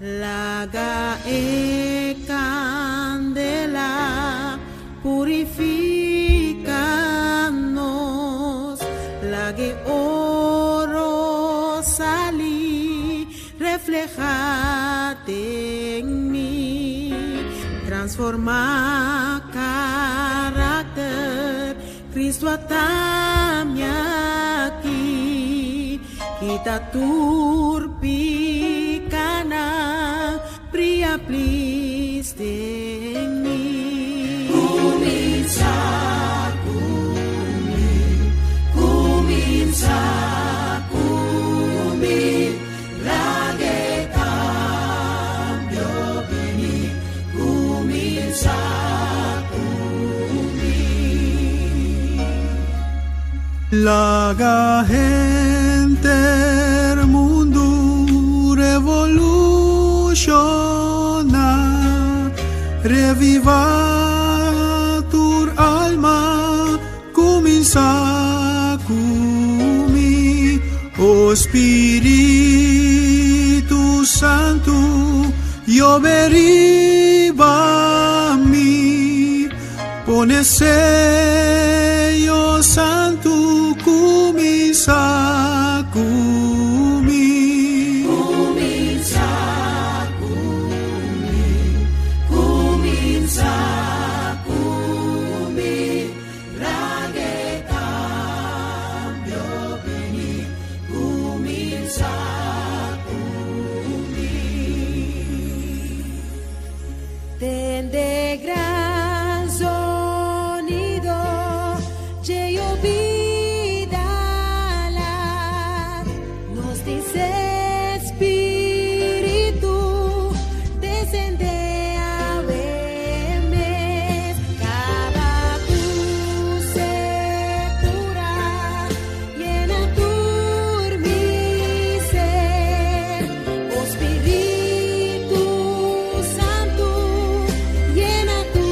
Laga e candela purificanos, laga oro salí, reflejate en mí, transforma carácter, Cristo atame aquí, quita turpicana, brilha pliste en mí. Comienza cumi, la que cambio vení, comienza cumi. La gente del mundo revoluciona, reviva tu alma, comienza cumi, oh Espíritu Santo, yo veriba mi, pone sello santo, comienza cumi. De gran sonido, lleno vida nos dice Espíritu, descende a verme, cada tu sectura, llena tu mi ser, oh Espíritu Santo, llena tu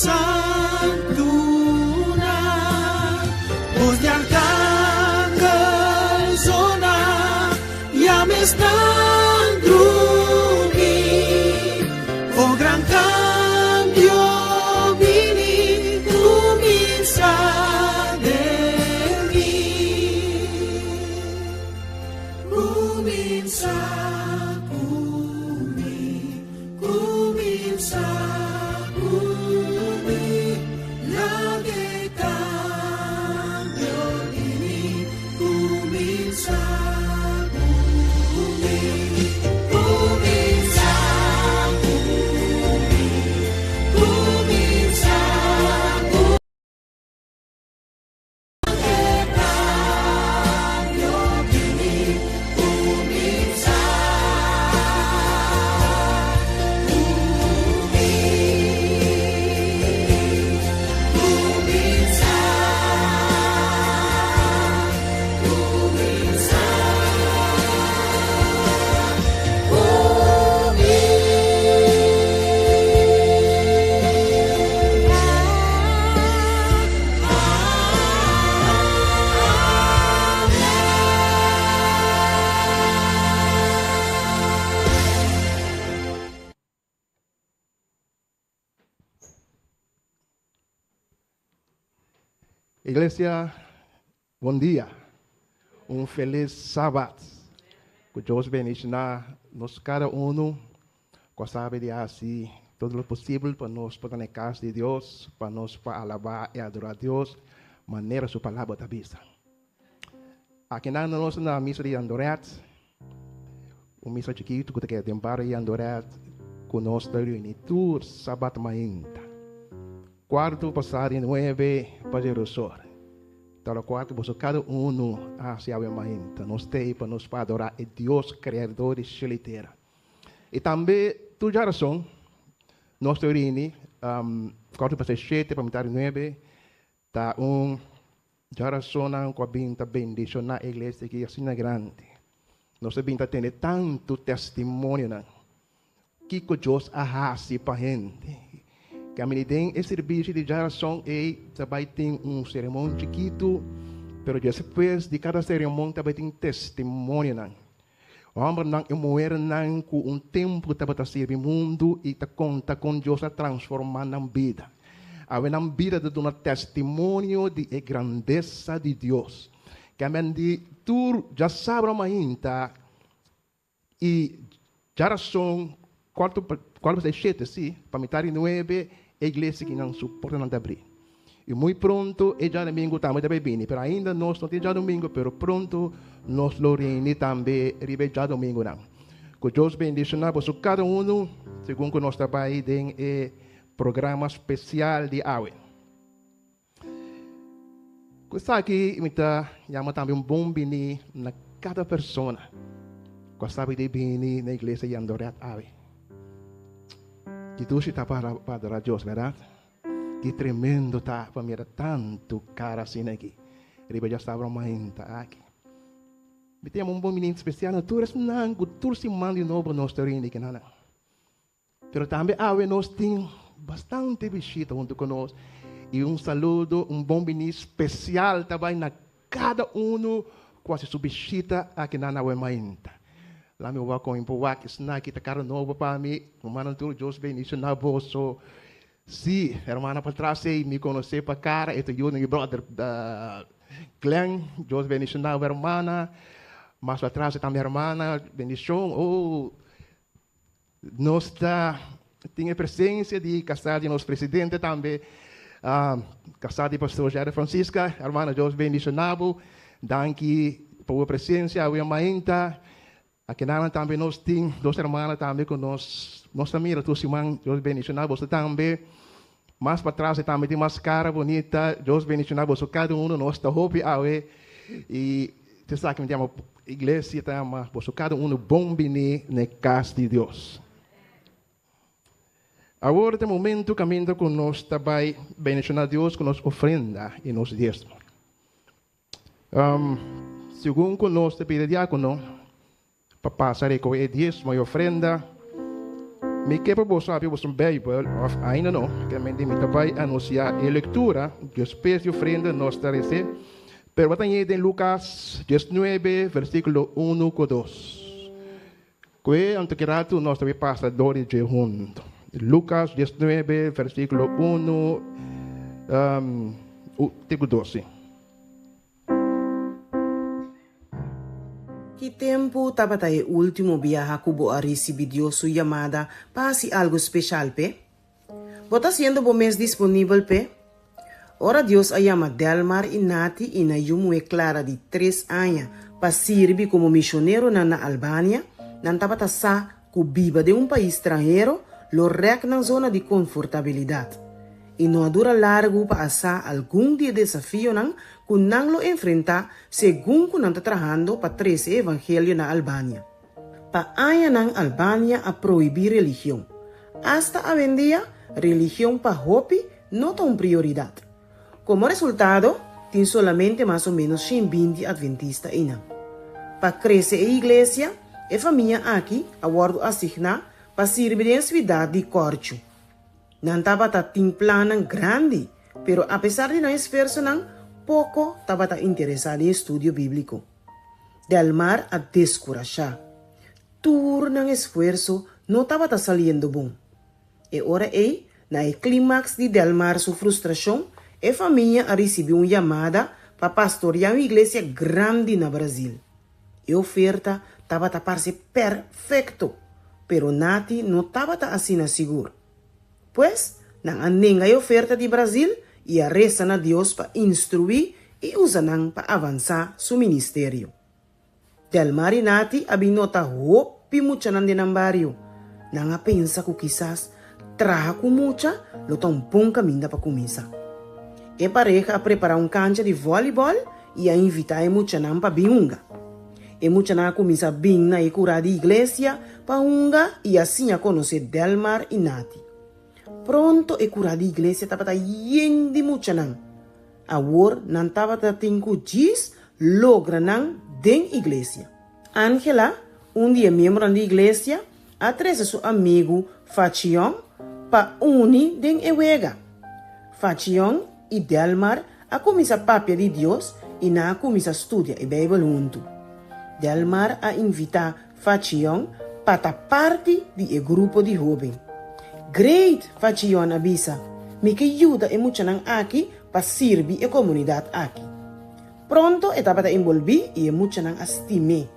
santuna, voz de arcángel sona, ya me están drumi, oh gran cambio vini, comienza de mí, comienza. Iglesia, bom dia. Feliz sábado. Que Deus bendiga nos cada que sabe de assim, todo o possível para nós poder na casa de Deus, para nós para alabar e adorar a Deus, maneira sua palavra da vista. Aqui na nossa missa de Andoret, missa chiquito que tem tempo de Andoret, conosco da reunião, sábado mainta. Quarto passado em 9 para Jerusalém. Então, quarto, cada hacia a mainta. Nós temos para nos adorar a Deus, Criador de Cheliteira. E também, tu já razão, nós temos quarto passado 7 para metade 9, está já razão com a binta bendição na igreja que assim é grande. Nós binta tem tanto testemunho que Deus arrasa para a gente. Que a gente tem esse serviço de geração e também tem cerimônia chiquito, mas depois de cada cerimônia também tem testemunho. O homem não é mulher com tempo para servir o mundo e conta com Deus a transformar na vida. A vida de um testemunho de grandeza de Deus. Que a gente tu já sabe ainda e geração quarto sete sim, para metade 9 a igreja que não suporta não abrir. E muito pronto, e já domingo também bem, mas ainda nós não temos já domingo, mas pronto nós lo reunimos também, já domingo não. Que Deus bendiga para cada segundo que nós trabalhamos em programa especial de AWE. Que está aqui, chama também bom bini na cada pessoa, que sabe de bini na igreja de Andoret AWE. Que tu está para adorar a Deus, verdade? Que tremendo está para mirar tanto cara assim aqui. Ele já estava ainda aqui. Me tem bom menino especial, tu és nango, tu se manda de novo nós teremos que não. Mas também nós temos bastante visita junto conosco. E saludo, bom menino especial também na cada quase sua visita aqui na Nahuemainta. Lá meu avô com empoak, snack, kita cara novo para mim, mano tudo Deus bendice na bolso. Sim, irmã para trás me conhecer para cara, este eu e brother Glenn, Deus bendice na irmã, mas para trás também irmã, bendição. Nós tinha presença de casar de nosso presidente também, casar de pastor Jair Francisca, irmã Deus bendice na bo, danke por a presença, a irmã. Aqui também nós temos duas irmãs também com nós também, Deus Deus bendicionar você também. Mais para trás também tem mais cara bonita, Deus bendicionar você cada nós está hope awe e você sabe que me chama igreja também, você cada bom bem na casa de Deus. Agora tem momento caminhando com nós também bendicionar Deus com nossa ofrenda e nosso dízimo. Segundo nós te pede diácono para passar com o dízimo e ofrenda, Me que propôs sabe você Bible of ainda não, que me demita vai anunciar a leitura, que espécie ofrenda nós tarece. Pero vamos em Lucas 19, versículo 1 a 2. Que antequerato nós também passa dori de junto. Lucas 19, versículo 1 a 12. Que tempo estava o último viaje cubo a receber sua chamada para algo especial, pe? Bota sendo bom mês disponível, pe? Ora Deus a chama Delmar e Nati e na Yumu Clara de 3 anos para servir como missioneiro na Albânia, não estava sa que viva de país estrangeiro, lo rec na zona de confortabilidade. E não dura largo para assar algum dia desafio que não lo enfrenta segundo que não está trabalhando para 13 evangelho na Albânia. Pa aya na Albânia a proibir religião. Hasta a vendia, religião para hopi não tem prioridade. Como resultado, tem solamente mais ou menos 120 adventistas ina. Para crescer a igreja, a família aqui a bordo asigna para servir em cidade de Corcho. Não estava tem plano grande, pero apesar de não esforço, pouco estava interessado em estudo bíblico. Delmar a descorajar. Tur ng esforço não estava saliendo bom. E ora na clímax de Delmar sua frustração, a família recebeu uma chamada para pastorear uma igreja grande na Brasil. A oferta estava a parse perfeito, pero Nati não estava assim seguro. Pois, não anenga a oferta de Brasil e a resta na Deus para instruir e usar para avançar seu ministério. Delmar e Nati abinota hopi mucha nan dinambario. Nanga pensa que quizás traja com mucha, lo tão bom caminho para começar. E pareja a preparar cancha de voleibol e a invitar a mucha nan para binunga. E mucha nan começa bem na cura de igreja para unga e assim a conhecer Delmar e Nati. Pronto e cura de igreja estava yen de mucha nan. Agora não estava tendo dias logra nan den igreja. Angela, dia membro da igreja, atrasa seu amigo Fachion para unir den ewega. Fachion e Delmar a começar a papia de Deus e na começar a estudar a Bíblia junto. Delmar a invitar Fachion para parte do grupo de jovens. Great, Fachion avisa, me que ajuda e muito nan aqui para servir a comunidade aqui. Pronto, estava envolvido e muito nan estime.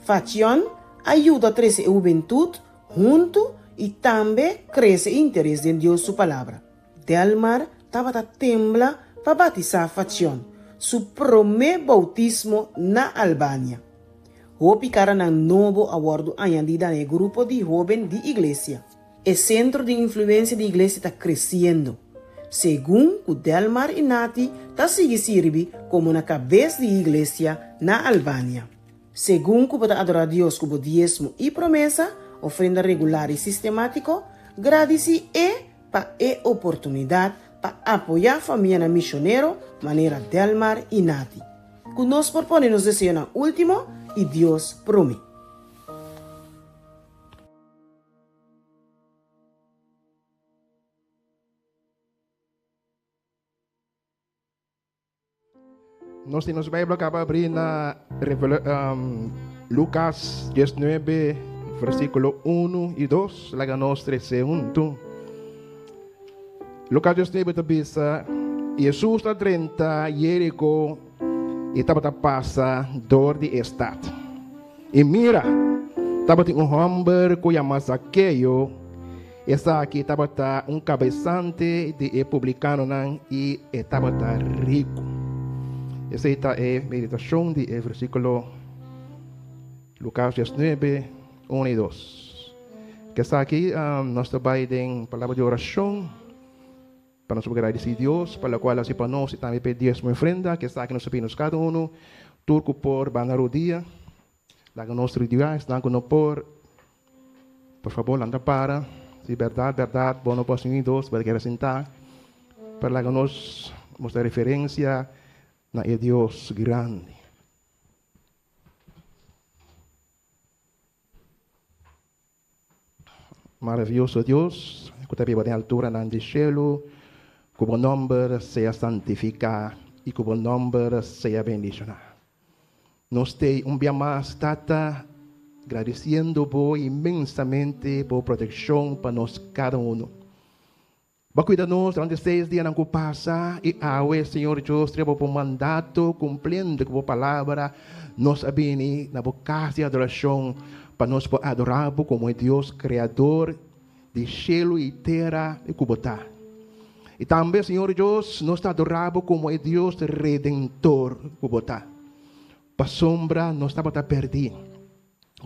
Fachion ajuda a crescer a juventude junto e também cresce o interesse em Deus sua palavra. Delmar estava a temblar para batizar Fachion, seu primeiro bautismo na Albânia. Hopi cara ng novo awardo añadida no grupo de jovens de iglesia. El centro de influencia de iglesia está creciendo. Según Delmar y Nati, está sigue sirve como una cabeza de iglesia na Albania. Según que para adorar a Dios como diezmo y promesa, ofrenda regular y sistemático, gradeci para oportunidad para apoyar familia misionero manera Delmar y Nati. Que nos propone nos deseo último y Dios promete. Nós temos Bíblia acaba abrir na Lucas 19, versículo 1 e 2, lá nós junto. Lucas 19 tabisa, Jesus está 30, Jerico, e estava passa dor de estado. E mira, estava homem que chama Zaqueu, essa aqui estava cabeçante de publicano e estava rico. Essa é a meditação do versículo Lucas 19, 1 e 2. Que está aqui, nós trabalhamos em palavra de oração, para nós agradecer a Deus, para a qual assim para nós também pedimos uma ofrenda, que está aqui nos pepinos cada um, turco por bangarodia, lá que nós dia, está com por favor, anda para, se verdade, bom não posso ir dois, para que sentar, para lá que nós mostrar referência na é Deus grande. Maravilloso Dios, que te vive en altura en el cielo, que tu nombre sea santificado y que tu nombre sea bendicionado. Nos te un día más, Tata, agradeciendo por inmensamente por protección para nos cada uno. Va a cuidarnos durante 6 días que pasa y ahora, Señor Dios, tenemos por mandato, cumpliendo con tu palabra, nos viene na casa de adoração para nos adorar como Deus Criador de cielo e terra e cubotá. E também, Senhor Deus, nos adoramos como Deus Redentor cubotá. Para sombra, nos estamos perdidos.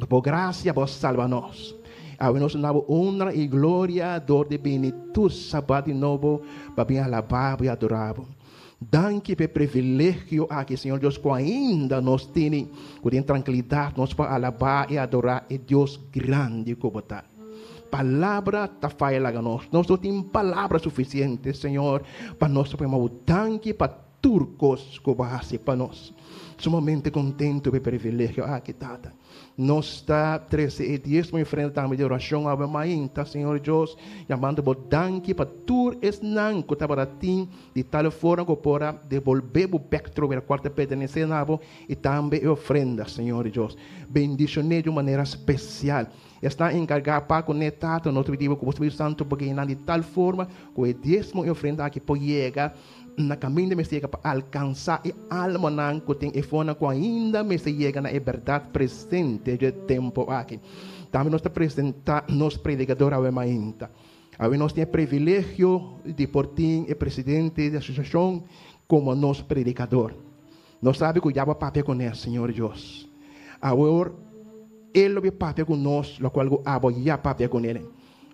Por graça, vos salva-nos. A nós damos honra e glória, dor de benito, sábado de novo, para bem alabar e adorar. Danke pelo privilégio aqui, Senhor Deus, que ainda nós temos, com tranquilidade, nós para alabar e adorar e Deus grande como está. Palavra está falha a nós. Nós não temos palavras suficientes, Senhor, para nós tomar danke para turcos que vai para nós. Sumamente contente pelo privilégio aqui, Tata. Nós está 13 e 10 em frente também de oração ao Mainta, Senhor Deus, chamando por danke para tur esnan que estava assim de tal forma que para devolver o pectro para a quarta pertencer nabo e também ofrenda, Senhor Deus. Bendicionei de maneira especial. Está encarregado para conectar o nosso pedido com o Espírito Santo porque de tal forma que o dízimo e ofrenda aqui pode chegar na caminho de Messias para alcançar e alma não que tem e fona que ainda Messias chega na verdade presente de tempo aqui. Também nós apresentar nosso predicador ao Mainta. Aí nós temos privilégio de portim e presidente da associação como nosso predicador. Nós sabemos que já vai papel com ele, Senhor Deus. Agora ele vai papel com nós, o qual abo já papel com ele.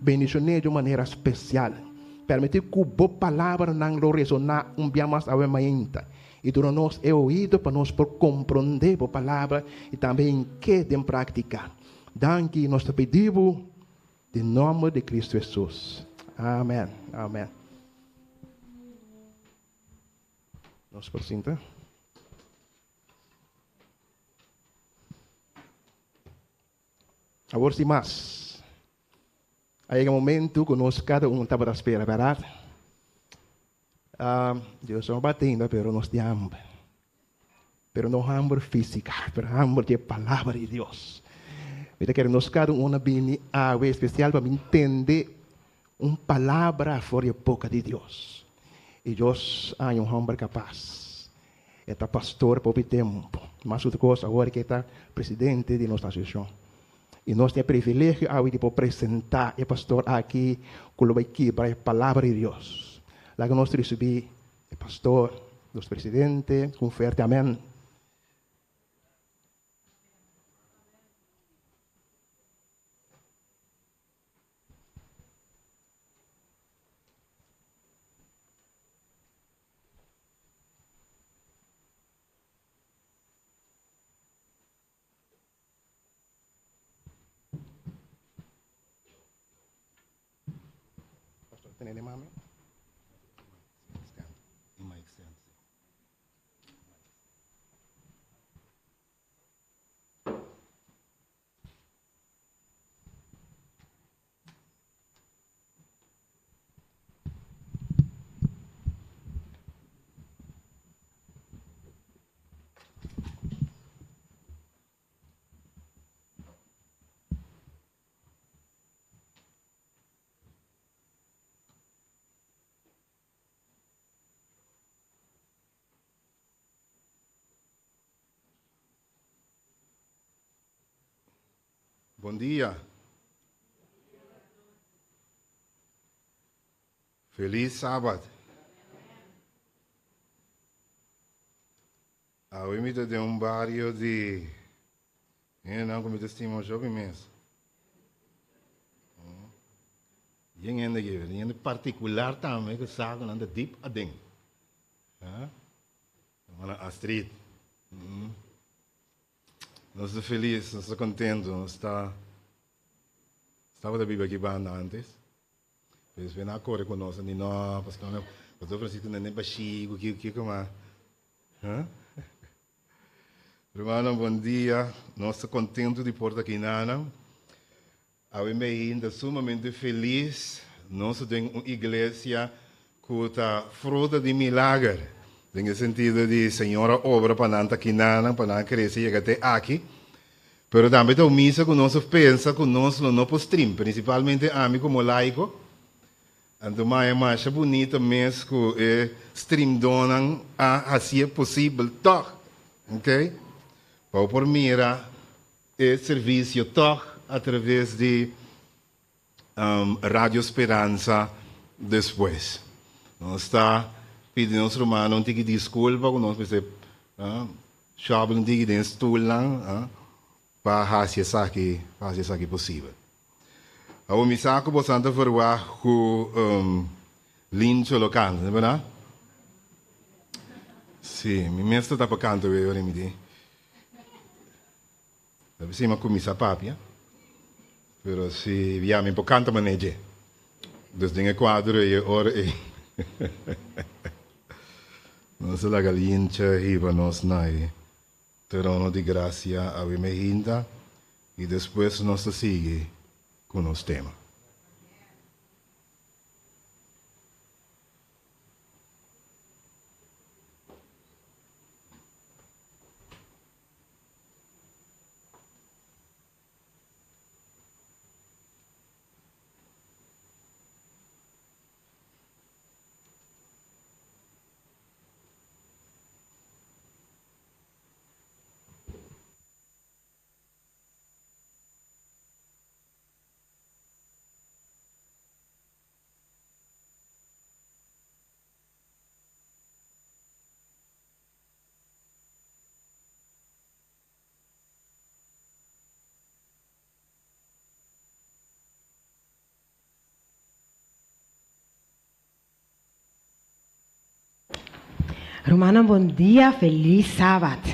Bendicionei de maneira especial. Permitir que a boa palavra não ressonar dia mais ao Mainta. E durante nós é ouído para nós por compreender a palavra e também que de praticar. Danke nós te pedimos em nome de Cristo Jesus. Amém. Amém. Nós por cinta. Agora sim mais. Aí é um momento que nós cada estava à espera, verdade? Deus não batendo, pero nós temos hambre. Pero não hambre física, pero hambre de palavra de Deus. Eu quero nós cada vir a especial para entender uma palavra fora de boca de Deus. E Deus é homem capaz. É pastor por o tempo. Mas outra coisa agora que é presidente de nossa associação. E nós temos privilégio de apresentar o pastor aqui com a equipe para a palavra de Deus. Lá que nós recebemos o pastor, nosso presidente, com forte amém. Tenene mami? Bom dia. Feliz sábado. A imita de bairro de... não como te estimo jovem mesmo. E ainda particular também que sabe anda deep a dentro. A street. Nós estamos felizes, nós estamos contentes, nós estava da Bíblia aqui antes. Mas vem na cor com nós, nem nós, porque nós o Francisco nem baixinho, que como Irmão, bom dia. Nós estamos contentes de portar aqui nana. A mí me siento sumamente feliz. Nosotros tenemos una iglesia que está fruto de milagre. En el sentido de Señora obra para nanta quinana, para nanta crecer y llegar até aquí. Pero también tengo misa que nosotros pensa que nosotros no podemos stream, principalmente a mí como laico. Então, mais bonita mesmo que stream donan a assim possível, toch, ok? Para por mira serviço toch através de Radio Esperança depois. Nós está pedindo aos romanos um tique desculpa, que nós precisamos chave um tique de stoel lang, para fazer isso aqui possível. A mi sa ko bastante verwacht ku lincho lo canta, não é verdade? Sim, mi mesto tá para canto eu ora mi di. Deve ser uma comissa papia. Pero se viamo un po' canto manege. Dus dinge quadro e ora e. Nossa la galincha iba nos nai. Trono di gracia a me hinda e depois nós sigue com os temas. Romana, bom dia, feliz sábado.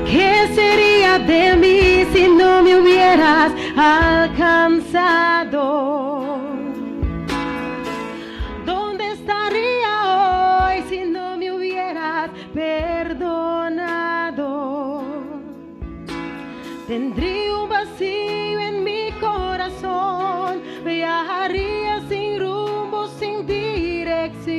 ¿Qué sería de mí si no me hubieras alcanzado? ¿Dónde estaría hoy si no me hubieras perdonado? Tendría un vacío en mi corazón, viajaría sin rumbo, sin dirección.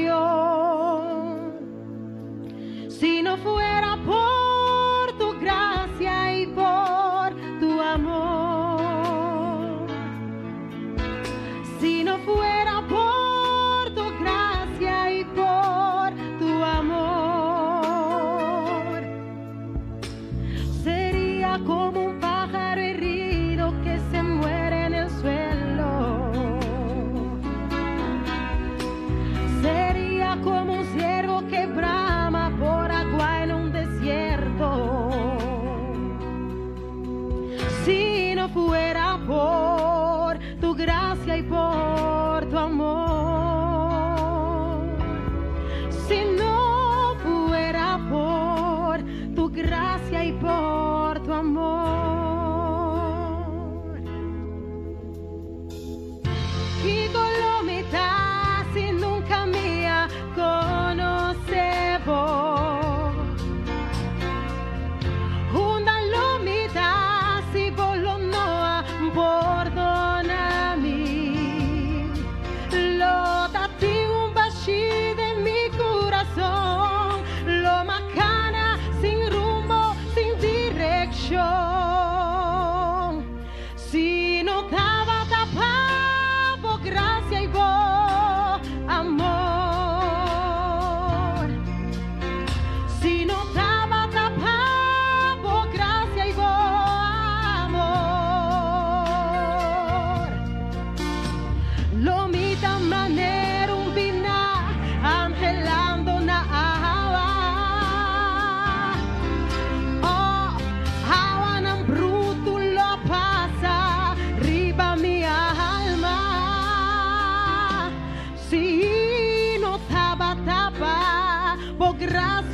Si no fuera por tu gracia y por tu amor, si no fuera por tu gracia y por tu amor, sería como un pájaro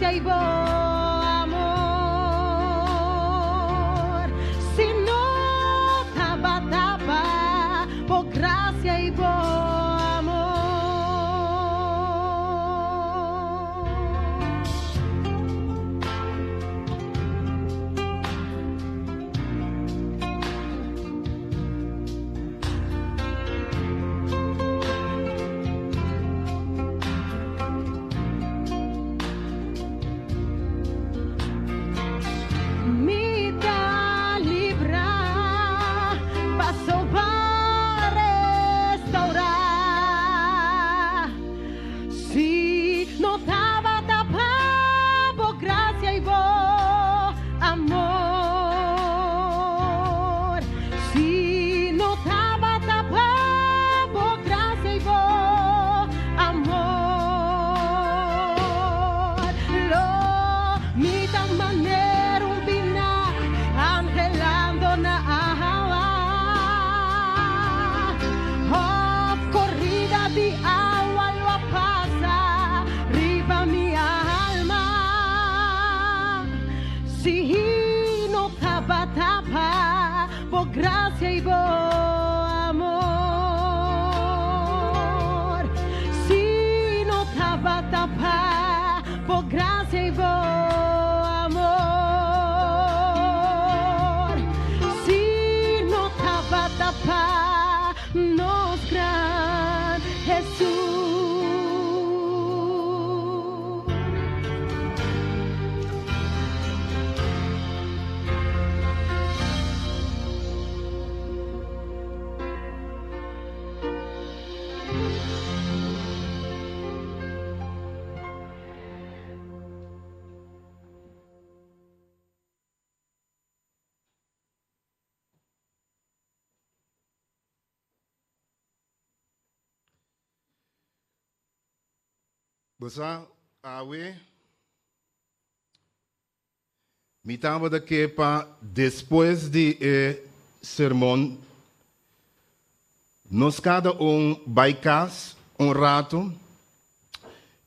gracia y por amor. Si no taba, taba, por gracia y por amor. Mi da libra, paso para restaurar. Si no estaba tapado por gracia y por amor. Si no estaba tapado por gracia y por amor. Lo mi tan manera un bina angelando na ahawa. Oh, corrida di agua lo pasa riba mi alma. Si no tapa tapa por gracia y por amor. Si no tapa tapa por gracia y por amor. Si no tapa tapa nos gran Jesús. Bosa, awe. Mi tava da quepa, después de sermão, nos cada baicas rato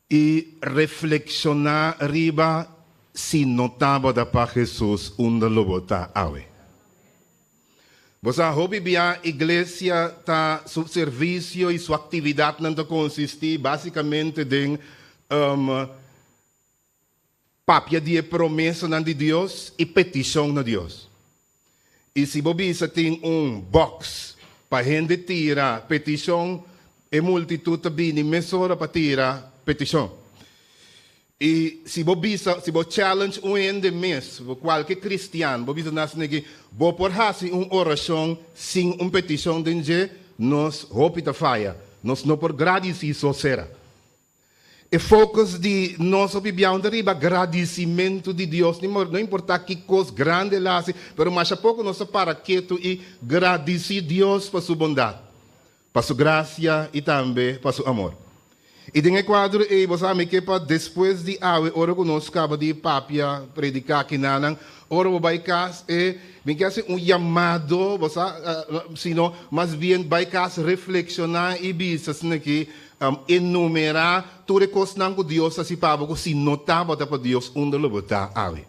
e reflexionar riba si notava da pa Jesus unda lobota awe. Bosa, hobby bia iglesia ta su servicio e sua atividade não consiste basicamente em papia de promessa de Deus e petição de Deus. E se você tem box para gente tirar petição, e multitud também mesura para tirar petição. E se você challenge de mês, qualquer cristiano, você nasce que você por fazer oração sem petição de Deus, nós hopita falha, nós não por agradecer só será. E focus de nosso bibião de riba, agradecimento de Deus. Não importa que coisa grande lá, mas mais a pouco nós para quieto e agradecer Deus por sua bondade, por sua graça e também por seu amor. E tem quadro e você sabe que depois de ora conosco acaba de papia predicar aqui na ora o baicas e me quer chamado, você sino mais bem baicas reflexionar e bisas que enumerar tudo que com Deus assim para você se notava para Deus onde lo botar ave.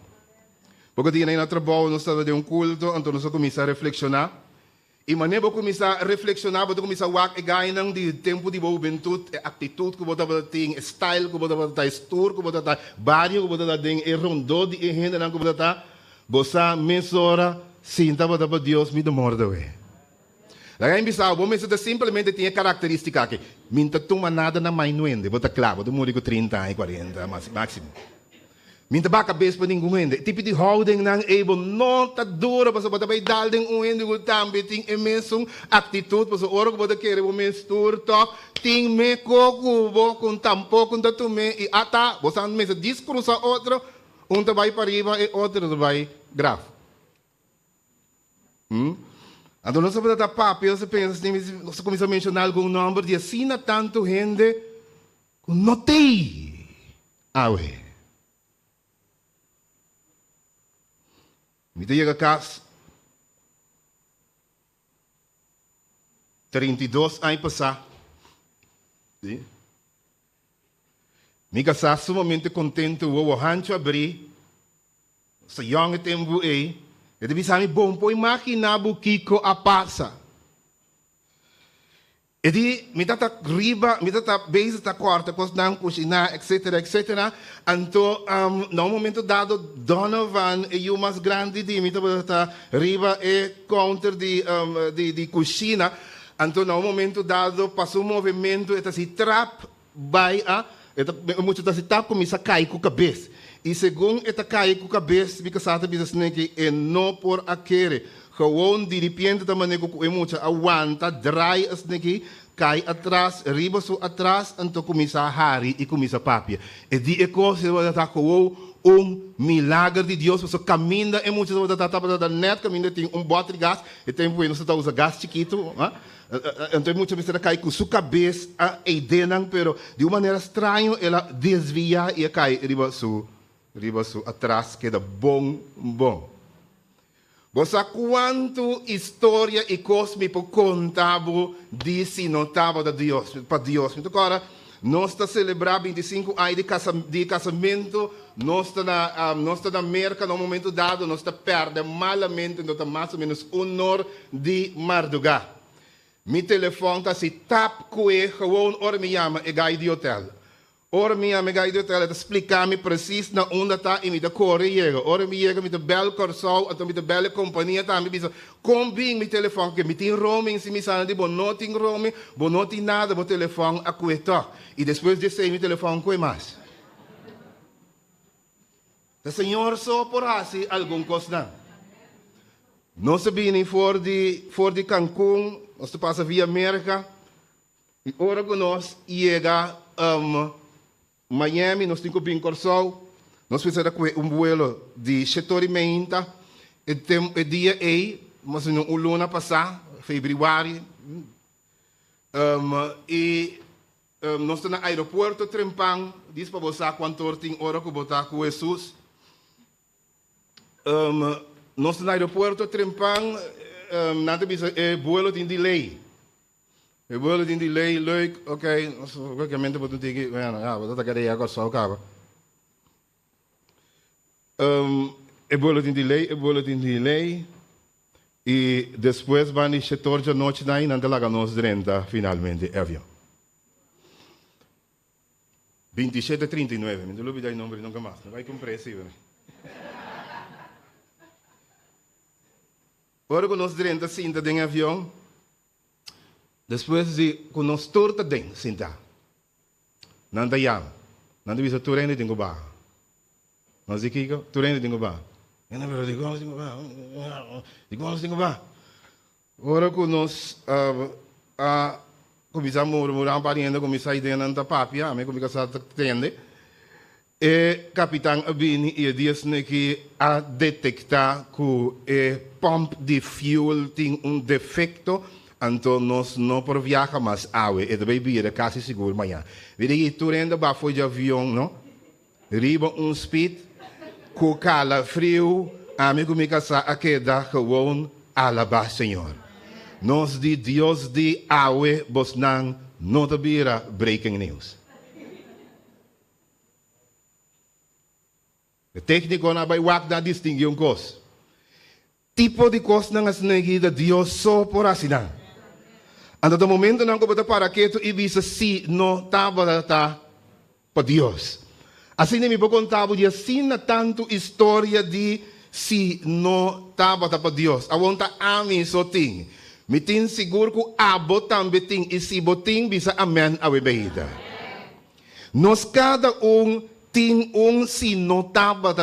Porque dia na trabalho nós estava de culto, então nós começar a reflexionar. E maneira para começar a reflexionar, para começar a work e ganhar de tempo de juventude, atitude que você tem, style que você tem, estrutura que você tem, barrio que você tem, e rondo de gente que você tem, você mesora, sinta para Deus me demora de Lagay bisa, você simplesmente tem característica aqui. Minta tuma nada na mais nuende, você claro, você morre com 30 e 40 máximo. Minta ba cabeça para ninguém ende. Tipo de houding nang ebo nota dura para saber vai dar den ende o tambe ting emensung atitude para oro que você quer o mestur to ting me coco com tampouco com tatume e ata você me discursa outro vai para riba e outro vai grave. Então nós vamos dar papo, você pensa, você começa a mencionar algum número de assim tanto gente notei. Awe. Me chega a casa, 32 anos passados, sim? Me casa sumamente contente, o hancho abri, sa young tempo e devi sami bom poi macchina bu kiko a passa. E di mi tata riba, mi tata base ta quarta, cos nan cucina, etc. Anto no momento dado Donovan e io mais grande di mi tata riba e counter di cucina. Anto no momento dado passou movimento e ta si trap by a muito ta si tap começa cai com cabeça. E segundo eta cai com cabeça, bica sata bisa snake e no por aquele. Gewoon de repente da maneira que o muito aguanta, drai as niki, cai atrás, riba so atrás, então começa a hari e começa a papia. E de coisa vai estar com milagre de Deus, você caminha e muitas vezes está da net, caminha tem bote de gás, e tem bueno você usa gás chiquito, então muitas vezes cai com sua cabeça a ideia, pero de uma maneira estranha ela desvia e cai riba so atrás, que é bom. Você quanto história e coisa me pode contar de se notava para Deus. Então agora, nós estamos celebrando 25 anos de casamento, nós estamos na América no momento dado, nós estamos perdendo malamente, nós estamos mais ou menos honor de madrugada. Meu telefone está se tap coe, gewoon ora me chama e gai de hotel. Ora minha amiga aí ela explicar-me preciso na onde está e me da corre chega. Ora me chega me da bel corsal, então me da bela companhia tá me bisa combin me telefone que me tem roaming se me sana de bom não tem roaming, bom não tem nada, bom telefone a cueta. E depois de sair me telefone coi mais. O Senhor só por assim algum coisa. Nós sabemos for de Cancún, nós passa via América e ora que nós chega Miami, nós temos bem corsal, nós fizemos vuelo de Chetorrimenta, e dia aí, mas no luna passada, fevereiro, e nós estamos no aeroporto Trempang, diz para você quanto tem hora que botar com Jesus. Nós estamos no aeroporto Trempang, nada bisa vuelo tem delay. E vuelo din delay, leuk, oké, praticamente wat doe ik, ja, wat dat ik agora só acaba. E vuelo din delay, e depois van die 14 noite daí, não lá nos 30 finalmente avião. 27:39, me deu o número nunca mais, não vai compreensível. Ora com nos 30 cinta de avião. Depois de que nós torta den sinta, nanda yam, nanda bisa turene tengo ba, nós aqui que turene tengo ba, ainda pero digamos tengo ba, ora que nós começamos murmurar pariendo começar ideia nanda papia, me começa a tende, e capitão abini e dias que a detectar que pump de fuel tem defecto. Então, nós não por viajar mais água, e também vira quase seguro amanhã. Vira aí, tu ainda vai foi de avião, não? Riba speed, com cala frio, amigo me casa a queda, gewoon, alaba, Senhor. Nós de Deus de água, vos não te vira breaking news. O técnico não vai wak distinguir coisa. Tipo de coisa não é Deus só por assinar. Ando do momento não como para que tu ibisa si no estava para Deus. Assim me vou contar de assim na tanto história de si no estava para Deus. A vontade a mim só tem. Me tem seguro que abo também tem e se botim bisa amen a bebeida. Nós cada tem si no estava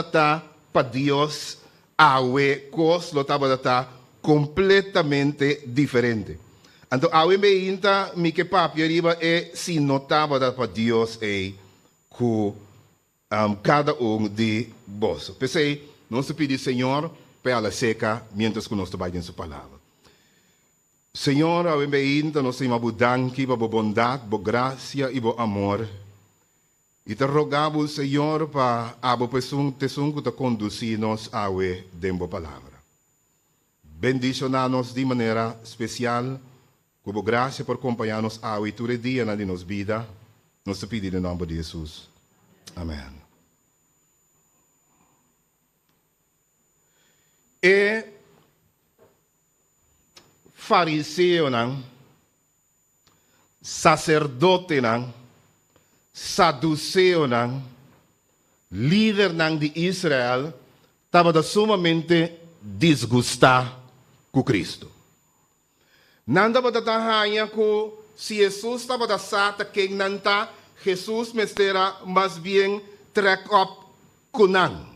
para Deus. Awe cos lo estava completamente diferente. Então, a inta mi que papi arriba se notava para Deus que cada de vós. Pensei, nós pedimos, Senhor, para a seca, mientras que nós trabalhamos em sua palavra. Senhor, a inta, nós temos abundância, boa bondade, boa graça e bom amor. E te rogamos, Senhor, para a boa pessoa que te conduzir-nos a boa palavra. Bendicionar-nos de maneira especial. Com graça por acompanhar-nos a oitura dia na nossa vida, nós te pedimos em nome de Jesus. Amen. E fariseo nang, sacerdote nang, saduceo nang, líder nang de Israel, estava sumamente disgustado com Cristo. Nanda ba tatahanya ko si Jesus estava da sata que nanta Jesus mestera mas bien track up kunan.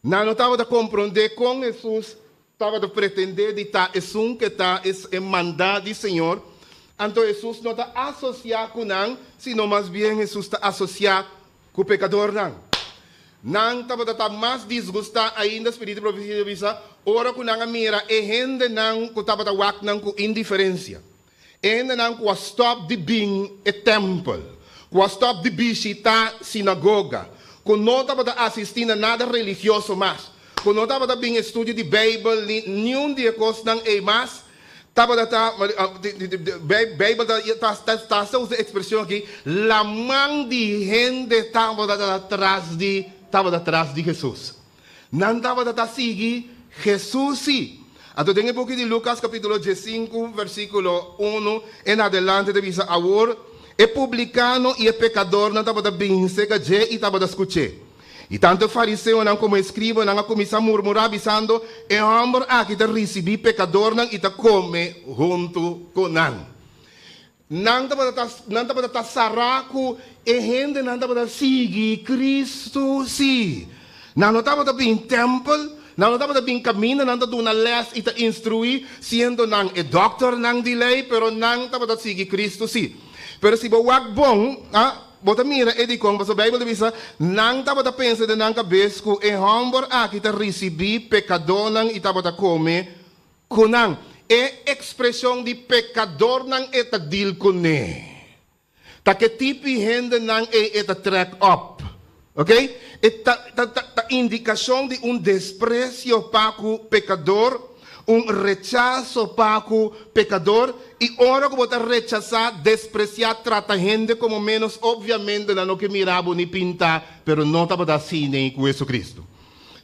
Não estava a compreender com Jesus, estava a pretender de estar que está é mandado do Senhor. Então Jesus não está associado com não, sino mais bem Jesus está associado com o pecador não. Não estava a estar mais disgustado ainda, espírito profecia de visa, ora com não a mira, e gente não que estava a wak não com indiferença. Ainda não com a stop de being a temple, com a stop de visitar sinagoga. Quando não estava assistindo a nada religioso mais, quando não estava bem estudo de Bíblia, nenhum dia coisa não é mais, estava Bíblia está usando a expressão aqui, la mão de gente estava atrás de Jesus. Não estava a seguir Jesus sim. Então tem um pouco de Lucas capítulo 15, versículo 1 em adelante, de visa agora. E publicano e pecador não estava bem e estava escutando. E tanto fariseu não como escriba não começou a murmurar avisando e homem aqui está receber pecador não e está come junto com não. Não estava a saraco e gente não estava a seguir Cristo sim. Não estava bem templo, não estava bem caminho, não estava na les e está instruir sendo não é doctor não de lei, pero não estava a seguir Cristo sim. Pero se você bom, bota mira e diz como a Bíblia diz, não estava a pensar de não cabeça que é homem aqui está receber pecador não e estava a comer com não. É expressão de pecador não é ta deal com ne. Ta que tipo de gente não é ta track up, ok? É ta indicação de desprezo para o pecador. Rechazo para o pecador e ora que você rechazar, despreciar, trata a gente como menos, obviamente, não que mirava nem pintar, pero não estava assim nem com Jesus Cristo.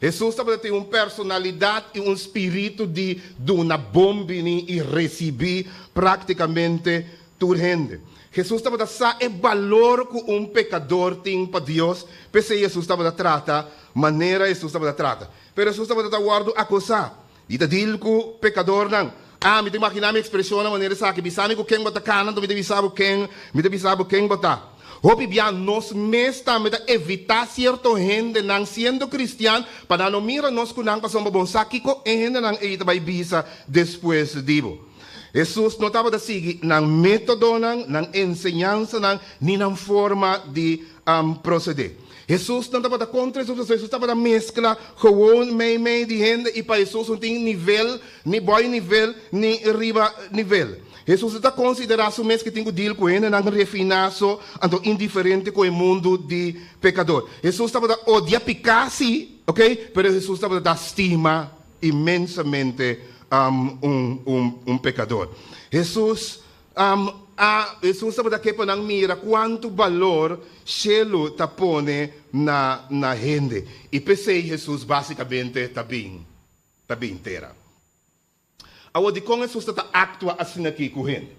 Jesus estava ter uma personalidade e espírito de uma bomba e receber praticamente toda gente. Jesus estava a dar o valor que pecador tem para Deus, porque Jesus estava a tratar, maneira Jesus estava a tratar. Pero Jesus estava a guardar a coisa. E te digo que pecador não. Me te imaginar minha expressão na maneira que bisame com quem bota cana, me te bisabo quem bota. Hopi bia nós mesmo evitar certo gente não sendo cristiano para não mirar nós com não passar bom saque com gente não e vai bisa depois dibo. Jesus não estava a seguir não método não ensinança não nem na forma de proceder. Jesus não estava contra Jesus estava a mescla gewoon meio de gente e para Jesus não tem nível, nem bom nível, nem riba nível. Jesus está considerando o mesmo que tem que deal com ele, não refinaço, então indiferente com o mundo de pecador. Jesus estava a odiar picassi, ok? Mas Jesus estava a estima imensamente pecador. Jesus estava aqui para mira quanto valor Shelo está pone na gente. E pensei Jesus basicamente está bem inteira. Agora, de como Jesus está atua assim aqui com gente?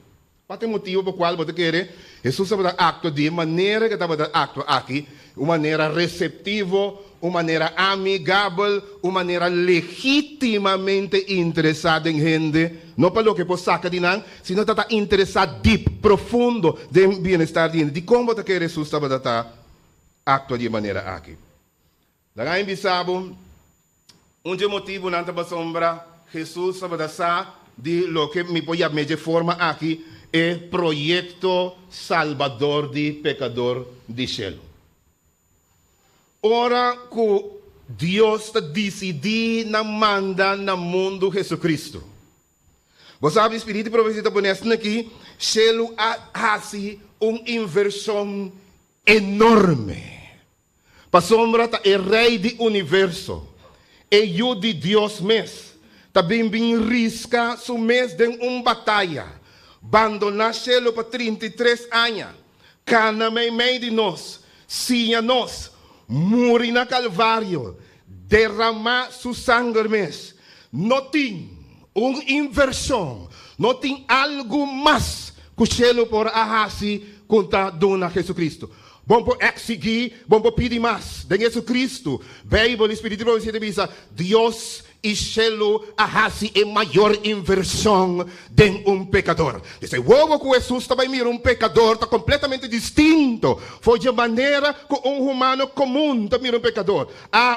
Qual é o motivo pelo qual você quer? Jesus estava atua de maneira que estava atua aqui, uma maneira receptiva, uma maneira amigável, uma maneira legitimamente interessada em gente. Não para o que você saca de não, sino está interessado deep, profundo, no bem-estar de gente. De como você quer Jesus estava atua de maneira aqui. Lá em Bissabo, motivo não estava sombra, Jesus estava de lo que me pode de forma aqui é projeto salvador de pecador de cielo. Ora que Deus está decidindo na manda no mundo Jesus Você sabe, o Espírito Profecia está ponendo aqui, cielo hace uma inversão enorme. Para sombra está o rei do universo. E eu de Deus mesmo. Também bem risca su mês de batalha. Abandonar cielo para 33 anos. Cana meio de nós. Sia nós, muri na Calvário, derramar su sangue mes. Não tem uma inversão, não tem algo mais que o céu por ahasi contra dona Jesus Cristo. Bom por exigir, bom por pedir mais. De Jesus Cristo, Bíblia Espiritual, Deus e céu ahasi é maior inversão de pecador. Dice, logo que Jesus também mira pecador, está completamente distinto. Foi de maneira que humano comum está mira pecador.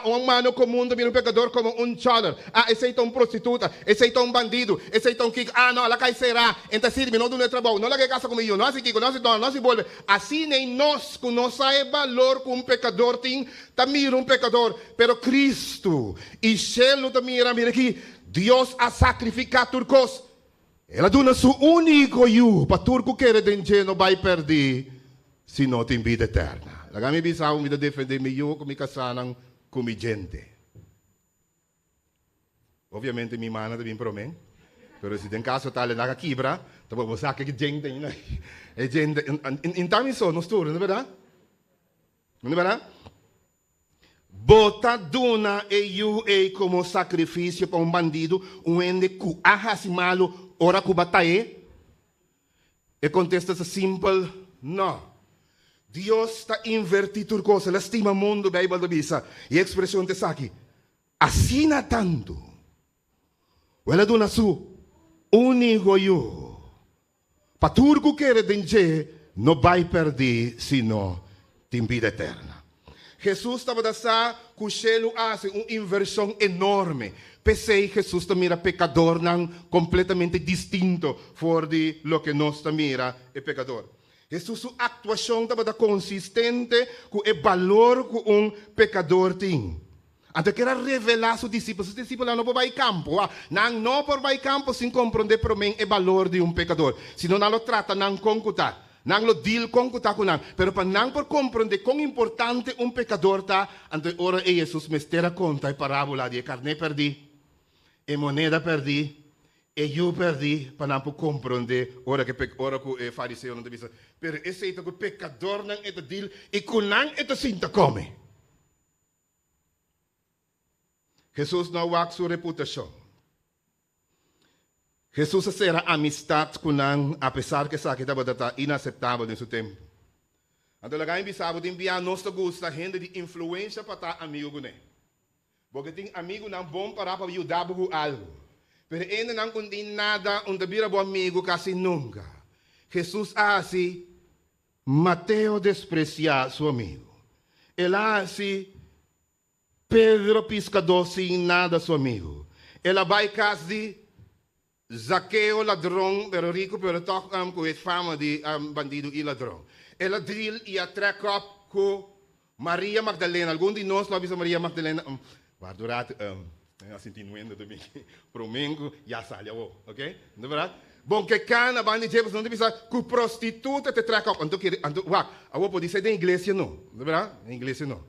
Humano comum está mira pecador como choler. Esse é prostituta, esse é bandido, esse é kiko. Não, ela cai será. Então, se não do trabalho, não ela quer casa comigo, não se kiko, não se dona, não se volve. Assim nem nós, que não sabe valor que pecador tem, está mira pecador. Pero Cristo e céu também mira aqui, Deus a sacrificar turcos. Ela dona su único yu, para turco querer denje não vai perder, se não tem vida eterna. Lagami bisa me defender me yu, kumi kasanang kumi gente. Obviamente mi mana também promen, pero se tem caso tale naga quebra, então vou sacar que gente, né? É gente, então isso não estou, não é verdade? Não é verdade? Bota dona e eu como sacrifício para bandido, onde que ahasi malo, ora que batae? E contesta simples, não. Deus está invertido coisa, ela estima o mundo, Bíblia da Bisa, e a expressão te aqui, assim na tanto, ela dona su único eu, para tudo que quer dizer, não vai perder, senão tem vida eterna. Jesus estava dando que o céu hace uma inversão enorme. Pensei que Jesus mira pecador não completamente distinto fora de lo que nós mira é pecador. Jesus sua atuação estava consistente com o valor que pecador tem. Então quer revelar aos discípulos. Os discípulos não podem ir campo. Não podem ir campo sem compreender por mim o valor de pecador. Senão não lo trata, não concutar. Não lo deal com o taco não, pero para não por compreender quão importante pecador tá, ante ora Jesus me estera conta a parábola de carne perdi, e moneda perdi, e eu perdi, para não por compreender ora que fariseu não deve ser. Pero esse é o pecador não é deal e com não é sinta come. Jesus não wak sua reputação. Jesus será amistad com nang, apesar que essa aqui estava inaceitável nesse tempo. Então, lagay bisabo de enviar nossa gusta gente de influência para estar amigo com ele. Porque tem amigo não bom para ajudar com algo. Mas ele não tem nada onde vira bom amigo quase nunca. Jesus assim, Mateo despreciar seu amigo. Ele assim, Pedro pescador sem nada seu amigo. Ele vai quase Zaqueu ladrão, pero rico, pero toch com a fama de bandido e ladrão. Ela drill e a track up com Maria Magdalena. Algum de nós não viu Maria Magdalena? Guardarat, assim tinuendo também. Promengo, já sale, ok? Não é verdade? Bom, que cana, bandi jebos, não deve ser com prostituta te track up. Então, eu pode ser da igreja não, não é verdade? Na igreja não.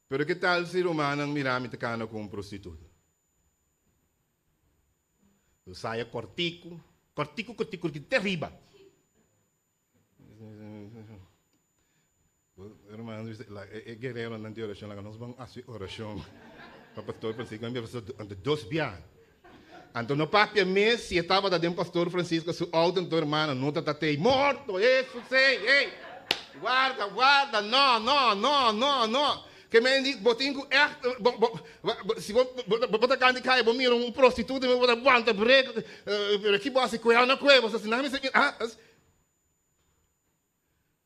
Pero que tal ser humano mirame te cana com prostituta? Saia cortico, que terrível. Irmão, é guerreiro na oração, nós vamos fazer oração. Para pastor Francisco, ante 2 bias. Então, no papel mês, se estava da pastor Francisco, seu alto irmão, não está morto, isso sei, ei, guarda, não. Que me diz, botinho, se botar carne cai, vou mirar prostituta, vou botar guanta, break, que bosta, coelho na cueva, você não me sei,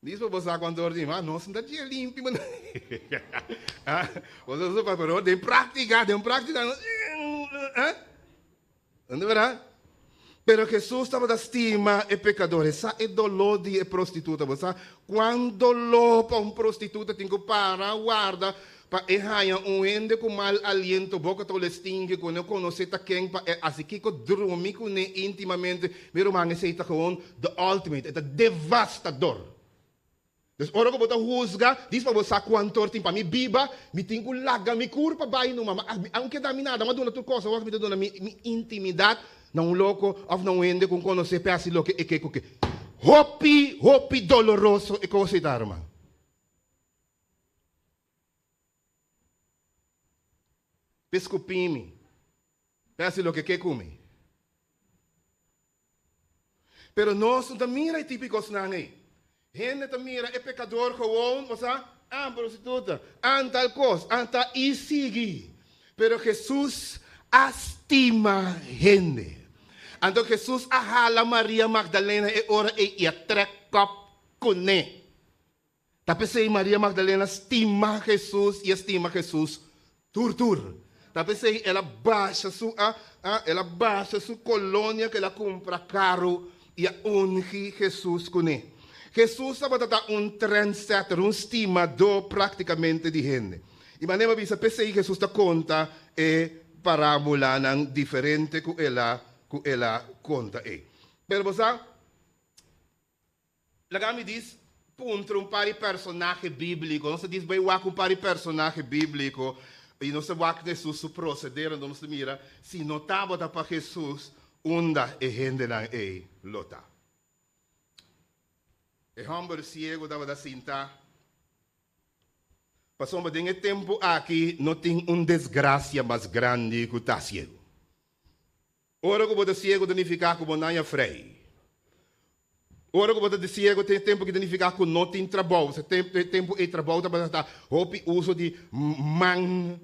diz para você quando eu digo, nossa, não está dia limpo, mano. Você só para de prática, não é verdade? Pero Jesus estava da estima e pecador, essa é dolor de prostituta, você quando dolor para prostituta tem que parar, guarda, para errar ende com mal aliento, boca todo extingue, quando eu conhecer quem, para assim que eu dormi com ele intimamente, meu irmão, esse é the ultimate, é devastador. Então, ora que eu vou juzgar, diz para você quanto tempo para mim biba, me tenho que largar, me curva, vai no mama, aunque dá me nada, mas dona tudo coisa, eu me dona minha intimidade. Não louco, ou não ende com conhecer pedaço que Hopi doloroso e coisa da irmã. pescupimi. Pensa lo que come. Pero nós não mira típicos nangue. Gente te mira é pecador gewoon, moça, prostituta, tal coisa, tal e sigue. Pero Jesus estima gente. Então Jesus ahala Maria Magdalena e ora e atreka com ne. Tapos Maria Magdalena estima Jesus tur. Tapos ela baixa sua colônia que ela compra caro e unge Jesus com ne. Jesus estava trendsetter, estimador praticamente de gente. E maneira bisa pensei Jesus ta conta parábola ng diferente que ela conta Pero você, lagami diz punto pari personagem bíblico, não se diz bem um pari personagem bíblico e não se wak Jesus su proceder, não se mira se notava da para Jesus onda gente nang lota. Homem ciego dava da cinta. Passou um tempo aqui, não tem desgraça mais grande que o ciego. Ora que o ciego significa que não é frei. Ora que o ciego tem tempo que significa que não tem trabalho. Se tem tempo de trabalho, está houve uso de man,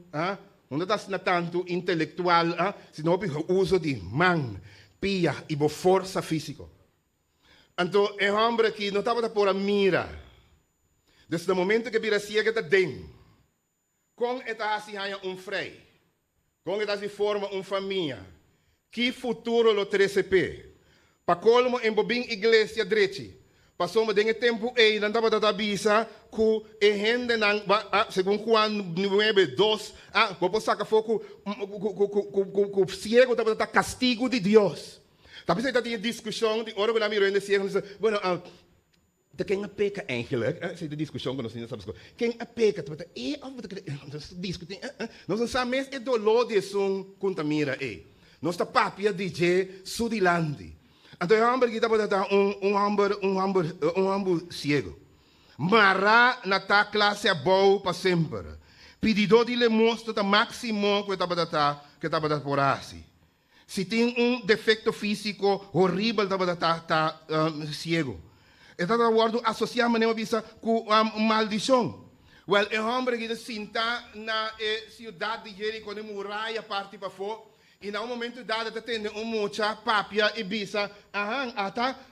não está tanto intelectual, senão houve uso de man, pia e força física. Então, é um homem que não estava por a mira. Desde o momento que vira ciega está dentro. Com esta assim frei. Com esta se forma família. Que futuro lo 13p. Para colmo em bobin igreja direita. Passou um tempo e não estava da visa que a gente segundo Juan 9:2, vou sacar foco que o ciego estava castigo de Deus. Tapi saya tadi diskussion di orang bilang miro ini siang bueno de quem a peca eigenlijk saya de diskussion quando você sabe quem a peca tapi discutir nós não sabemos é dolor de contamina nós está papia DJ sudilandi então é homem que está para um homem ciego mara na ta classe boa para sempre pedido de le mostra ta máximo que está para por assim. Se tem defeito físico horrível, está ciego. Está guardando associar maneira visa com maldição. Well, é homem que sinta na cidade de Jerico, na muralha parte para fora, e no momento dado está tendo muita papia e visa,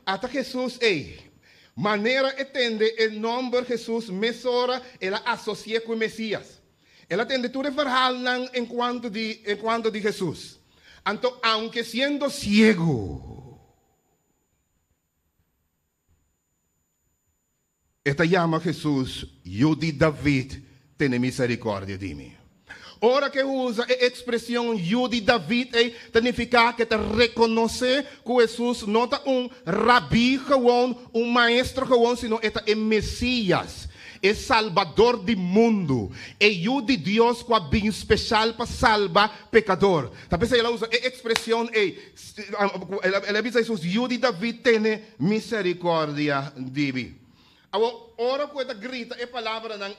até Jesus maneira entende o nome de Jesus, mesora, ela associa com o Messias. Ela tende tudo verhal enquanto de Jesus. Então, aunque siendo ciego, esta llama Jesús, yo de David, tiene misericordia de mí. Ora que usa a expressão yo de David, significa que te reconoce que Jesus não é rabi gewoon, maestro gewoon, sino esta é Messias. É salvador do mundo. É o de Deus que é bem especial para salvar pecador. Talvez ela usa a expressão, ela diz Jesus, o de David tem misericórdia de mim. Agora, quando ela grita, a palavra não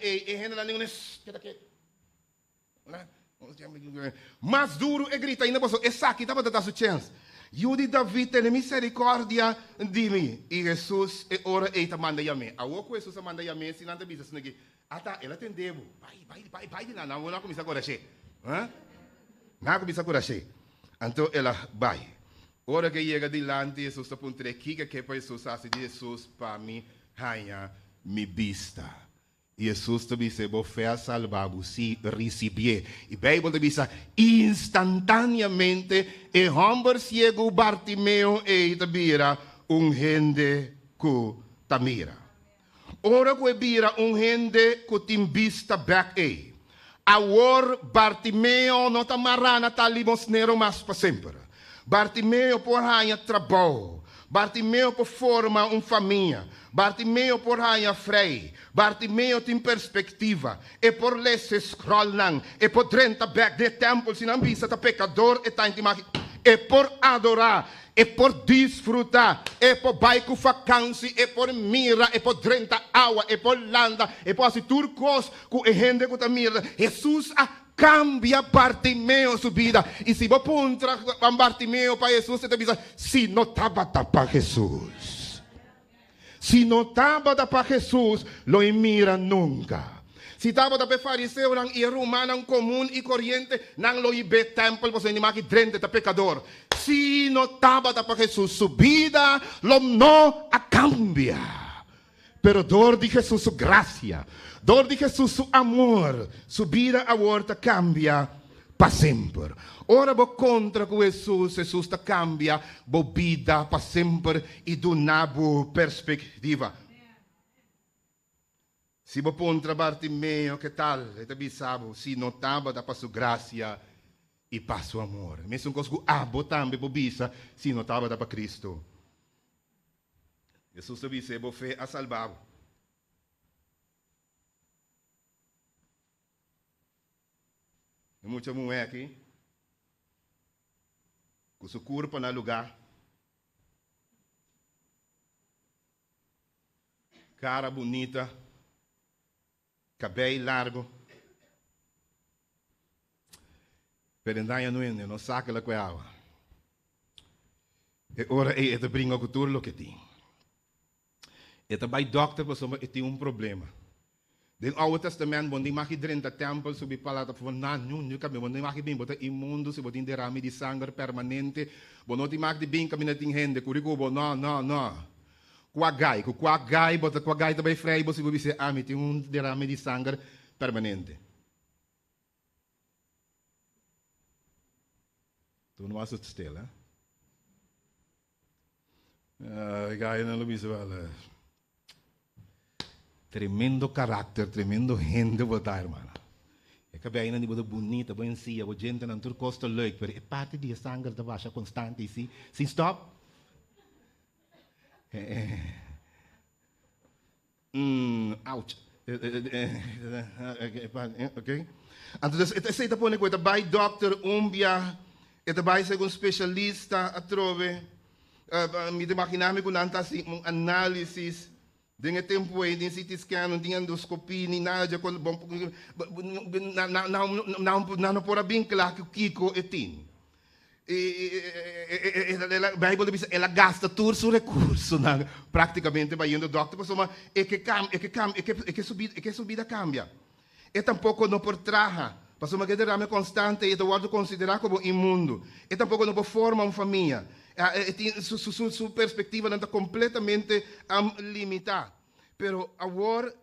mais duro é grita, ainda passou, essa aqui estava dando a sua chance. Eu de David tem misericórdia de mim. E Jesus, ora, ele manda a mim. A outra Jesus manda a mim, se não tem bisa, aqui. Ela tem devo. Vai, não começa a coragem. Não começa a coragem. Então, ela vai. Ora que chega delante, Jesus está pondo aqui, que para Jesus, assim, Jesus, para mim, rainha, me vista. Jesus também se foi salvado, se recebeu. E a Bíblia diz, instantaneamente, o homem ciego Bartimeu e tabira gente que tamira. Ora que vira gente que tem vista back Agora Bartimeu não está marrana, está limosnero mais para sempre. Bartimeu por rainha trabalho. Bartimeu por formar uma família. Bartimeu por rainha frei. Bartimeu tem perspectiva. E por ler se scrollan. E por 30 back de templo. Se não visa tá pecador e tá intimado. E por adorar. E por desfrutar. E por baico vacância. E por mira. E por 30 água. E por landa. E por assim turcos. Com a gente que tá mira. Jesus cambia Bartimeo sua vida. E se você puntra Bartimeo para Jesus, você diz, se não estava para Jesus. Se não estava para Jesus, lo mira nunca. Si estava da fariseu nang irumana comum e corriente nang lo ibe temple po sa inimaki drente ta pecador. Si no estava da para Jesus, su vida lo no a cambia. Pero dor de Jesus su gracia, dor de Jesus su amor, su vida ahora cambia para sempre. Ora bo contra com Jesus, Jesus ta cambia bo vida para sempre e do nabo perspectiva. Se você contra Bartimeo, que tal? Ele bisabo, se notava da sua graça e para seu amor. Mesmo que o abo também bobisa, se notava da Cristo. Jesus disse, você a salvado. E muita mulher aqui, com seu corpo no lugar, cara bonita, cabelo largo, perendaia não saca la água. E ora é te brinca com tudo o que tem. E te vai doctor porque tem problema. No Oude Testamento, quando mag je erin dat tempel, so bipalata van na nu kami, quando mag je bem, bota imundo, se bota derrame de sangue permanente, bono ti mag de bem kami nating hende, kurikubo, no. Quagai, bota quagai também frei, você vai dizer, tem derrame de sangue permanente. Tu não vas stil, hè? Gai não lo bisa wel. Tremendo caráter, tremendo gente botar, irmão. E cabelo não é bonita, bem sia, a gente não tur costa leuk, pero é parte de sangue da baixa constante, sim, stop. Ouch. Okay. Então, ito sa ito po ni ko, ito by Dr. Umbia, ito by sa kong specialista at trove, may makinami ko nanta si mong analysis, dengan tempo ay din CT scan, din endoscopy, ni nadya ko, na pora binkla kiko etin. A Bible diz ela gasta todo o seu recurso praticamente vai indo doctor, mas que subida cambia. E tampouco não por traja, mas uma derrame constante e do considerar como imundo. E tampouco não por forma uma família. Sua perspectiva não está completamente limitada. Pero agora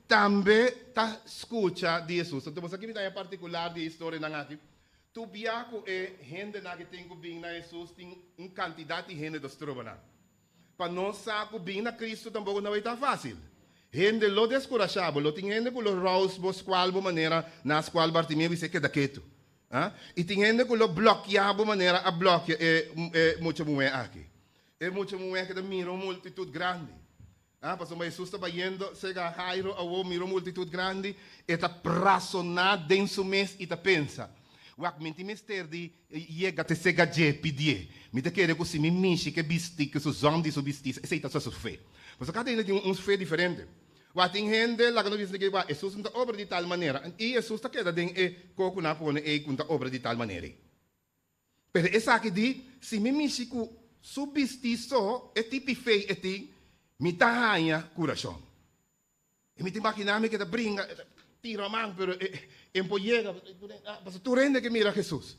também está escuta de Jesus. Então, aqui me dá em particular de história na nativa. Tu biaco gente na que tem bem na Jesus tem quantidade de gente das trobas. Para nós saco bem na Cristo tampouco não vai estar fácil. Gente lo descorajado, lo tem gente que lo raus bos qual maneira nas qual Bartimeu disse que daqueto. E tem gente que lo bloqueado maneira a bloquear muita mulher aqui. É muita mulher que mira uma multitude grande. Pastor Jesus está indo, chega a Jairo, mira uma multitude grande, e está praçonado dentro do mês e está pensa. Wak minti mister di yega te sega je pidie. Mi te quere così mi misci che bisti che su zondi su bisti e sei ta su fe. Mas cada tem fé diferente. Wat tem gente lá que não diz que vai Jesus não obra de tal maneira. E Jesus está queda den coco na pone conta obra de tal maneira. Pero essa aqui di se mi misci cu su bisti so e tipi fé e ti mi tahanha coração. E mi te imaginame que te brinca tira a mão pero empollega, mas tu rende que mira Jesus.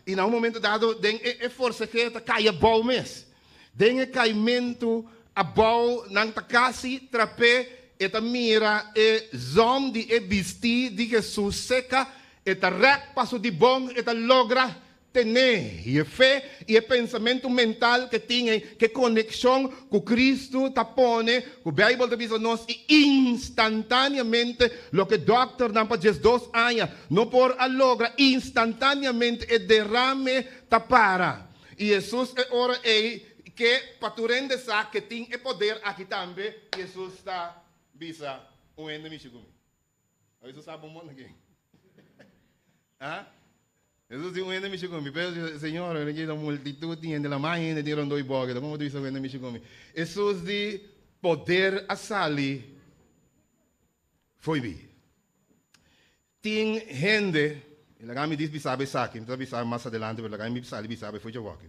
E em momento dado, tem força que cai a bom mês. Tem caimento a bom, não está quase trapé, e mira e zom de vestir de Jesus seca, e rec passo de bom, e logra ter e fé e pensamento mental que tinha, que conexão com Cristo tapone, o Bible diz a nós e instantaneamente lo que doctor não para Jesus anos não por a logra instantaneamente e derrame tapara e Jesus é ora que paturende sa que tem e poder aqui também Jesus está bisa o ende me chegou aí você sabe um monte aqui Jesus dice, "Uende mi chikomi." Pero Señor, le quiero multitud tiene la magia de dieron doi bogue. Como dice, "Uende mi chikomi." Jesus di poder a sali foi vi. Ting gente, ilagami dis bisabe sa akin, bisabe mais adelante, pero ilagami bisabe foi jawaki.